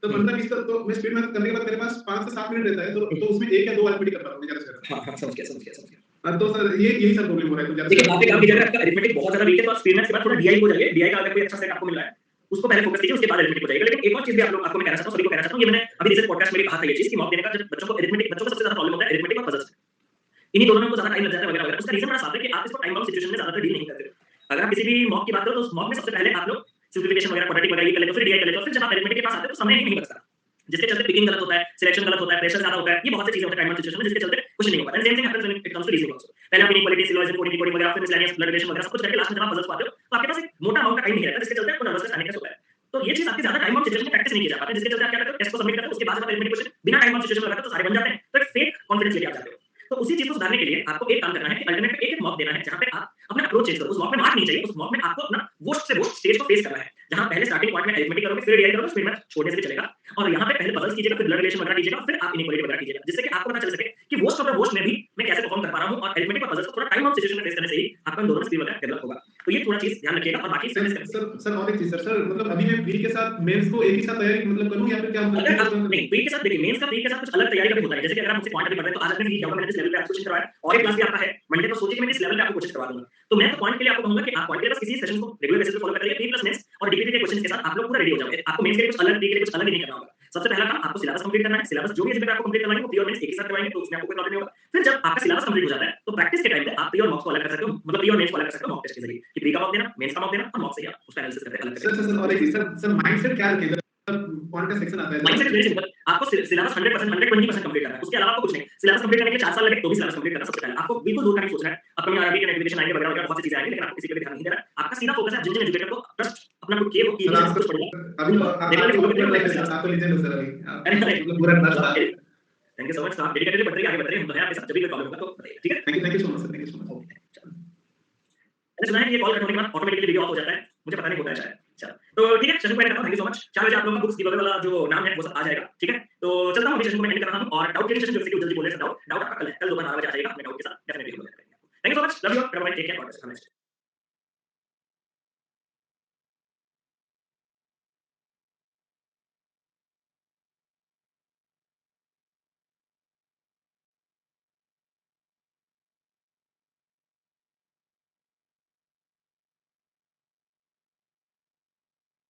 तो 15-20 तक तो मैं स्पीड मैथ करने के बाद मेरे पास 5 से 7 मिनट रहता है तो उसमें 1 या 2 अरिथमेटिक कर पाता हूँ ज़्यादा से ज़्यादा। हाँ, हाँ, समझ गया, समझ गया, समझ गया। तो सर यही सर प्रॉब्लम हो रहा है तो ज़्यादा देखिए, आप एक काम कीजिए, अगर आपका अरिथमेटिक बहुत ज़्यादा वीक है तो आप स्पीड मैथ्स के बाद थोड़ा डीआई को जाइए। डीआई का अगर कोई अच्छा सेट आपको मिल रहा है, उसको पहले फोकस कीजिए, उसके बाद अरिथमेटिक हो जाएगा। लेकिन एक और चीज़ भी आपको मैं कहना चाहता हूँ, सभी को कहना चाहता हूँ, ये मैंने अभी रिसेंट पॉडकास्ट में भी कहा था ये चीज़ कि मॉक देने का जब बच्चों को सबसे ज़्यादा प्रॉब्लम होता है अरिथमेटिक और पजल्स में। इन्हीं दोनों में उनको ज़्यादा टाइम लग जाता है वगैरह-वगैरह। उसका रीज़न बड़ा साफ है कि आप इसको टाइम बाउंड सिचुएशन में ज़्यादातर डील नहीं करते हो। अगर आप किसी भी मॉक की बात करो तो उस मॉक में सबसे पहले आप लोग सिम्प्लिफिकेशन वगैरह, क्वाड्रेटिक वगैरह ये कर लेते हो, फिर डीआई कर लेते हो, फिर जब आप अरिथमेटिक के पास आते हो तो समय ही नहीं बचता। जिसके चलते पिकिंग गलत होता है, सिलेक्शन गलत होता है, प्रेशर ज़्यादा होता है। ये बहुत सी चीज़ें होती हैं टाइम बाउंड सिचुएशन में जिसके चलते कुछ नहीं हो पाता है। Same thing happens when it comes to reasoning also. पहले आप इनइक्वालिटी, सिलोजिज्म, कोडिंग डिकोडिंग वगैरह, फिर मिसलेनियस, ब्लड रिलेशन वगैरह सब कुछ करके लास्ट में जब आप पजल्स पाते हो तो आपके पास एक मोटा अमाउंट का टाइम नहीं रहता जिसके चलते आपको नर्वसनेस पैनिक होता है। तो ये चीज़ आपकी ज़्यादा टाइम बाउंड सिचुएशन में प्रैक्टिस नहीं की जा पाती है जिसके चलते आप क्या करते हो टेस्ट को सबमिट करते हो उसके बाद जब आप अरिथमेटिक क्वेश्चन बिना टाइम बाउंड सिचुएशन में लगाते हो तो सारे बन जाते हैं। तो एक फेक कॉन्फिडेंस लेके आप जाते हो। तो उसी चीज़ को सुधारने के लिए आपको एक काम करना है कि अल्टरनेट पे एक-एक मॉक देना है जहाँ पे आप अपना अप्रोच चेंज करो। उस मॉक में मार्क नहीं चाहिए, उस मॉक में आपको अपना वर्स्ट से वर्स्ट स्टेज को फेस करना है। जहाँ पहले स्टार्टिंग पॉइंट में अरिथमेटिक करोगे, फिर डीआई करोगे, फिर मैथ छोड़ने से भी चलेगा। और यहाँ पे पहले पजल्स कीजिएगा, फिर ब्लड रिलेशन वगैरह कीजिएगा, फिर आप इनइक्वालिटी वगैरह कीजिएगा। जिससे कि आपको पता चल सके कि वर्स्ट ऑफ द वर्स्ट में भी मैं कैसे परफॉर्म कर पा रहा हूँ और अरिथमेटिक और पजल्स को थोड़ा टाइम बाउंड सिचुएशन में फेस करने से ही आपका इन दोनों में स्किल वगैरह डेवलप होगा। तो ये थोड़ा चीज़ ध्यान रखिएगा और बाकी सर और एक चीज़ सर मतलब अभी मैं प्री के साथ मेंस को एक ही साथ तैयारी मतलब करूँ या फिर क्या मतलब अगर आप नहीं प्री के साथ देखिए मेंस का प्री के साथ कुछ अलग तैयारी का भी होता है। जैसे कि अगर आप मुझसे क्वांट अभी पढ़ रहे हैं तो आज आपने सीख जाओगे मैंने जिस लेवल पे आपको कोचिंग करवाया और एक क्लास भी आपका है मंडे को सोचिए कि मैं इस लेवल पे आपको कोचिंग करवा दूंगा। तो मैं तो क्वांट के लिए आपको कहूंगा कि आप क्वांट के लिए बस किसी सेशन को रेगुलर बेसिस पे फॉलो करिए प्री प्लस मेंस और डीपीटी के क्वेश्चंस के साथ आप लोग पूरा रेडी हो जाओगे। आपको मेंस के लिए कुछ अलग, प्री के लिए कुछ अलग नहीं करना होगा। सबसे पहला काम आपको सिलेबस कंप्लीट करना है। सिलेबस जो भी एसबी पे आपको कंप्लीट करवाएंगे वो प्री और मेंस एक ही साथ करवाएंगे तो उसमें आपको कोई प्रॉब्लम नहीं होगा। फिर जब आपका सिलेबस कंप्लीट हो जाता है तो प्रैक्टिस के टाइम पे आप प्री और मॉक्स को अलग कर सकते हो, मतलब प्री और मेंस को अलग कर सकते हो मॉक टेस्ट के जरिए कि प्री का मॉक देना, मेंस का मॉक देना और मॉक से ही आप उसका एनालिसिस करके अलग करेंगे। सर और एक चीज़ सर माइंडसेट क्या रखें क्वांट का सेक्शन आता है माइंडसेट वेरी सिंपल। आपको सिलेबस 100% 120% कंप्लीट करना है। उसके अलावा आपको कुछ नहीं। सिलेबस कंप्लीट करने के लिए 4 साल लगे तो भी सिलेबस कंप्लीट करना सबसे पहले। आपको बिल्कुल दूर का नहीं सोचना है। अपकमिंग आरआरबी के नोटिफिकेशन आएंगे वगैरह वगैरह बहुत सी चीजें आएंगी लेकिन आपको किसी पे भी ध्यान नहीं देना है। आपका सीधा फोकस है जिन जिन एजुकेटर को ट्रस्ट अपना खुद किए वो सर कीजिए आप कुछ पढ़िए। अभी तो रेगुलरली फॉलो करिए आप सिलेबस। तो लीजेंड हो सर अभी अरे नहीं मतलब पूरा ट्रस्ट था। Thank you so much. आप डेडिकेटेडली पढ़ रही आगे बढ़ रही हम तो हैं आपके साथ। जब भी कोई प्रॉब्लम होगा तो बताइए, ठीक है? Thank you so much sir, thank you so much. Okay, चलो। मैंने सुना है कि ये कॉल कट होने के बाद ऑटोमेटिकली वीडियो ऑफ हो जाता है। मुझे पता नहीं होता है शायद। चलो, तो ठीक है सेशन को एंड करता हूँ। Thank you so much. 4 बजे आप लोगों का बुक्स गिव अवे वाला जो नाम है वो सब आ जाएगा, ठीक है? तो चलता हूँ अभी सेशन को मैं एंड कर रहा हूँ और डाउट क्लियरिफिकेशन जो जैसे कि जल्दी बोल रहे हैं डाउट आपका कल है। कल दोपहर 12 बजे आ जाएगा। अपने डाउट के साथ डेफिनिटली हो जाएगा। Thank you so much. Love you all. Bye bye. Take care. God bless.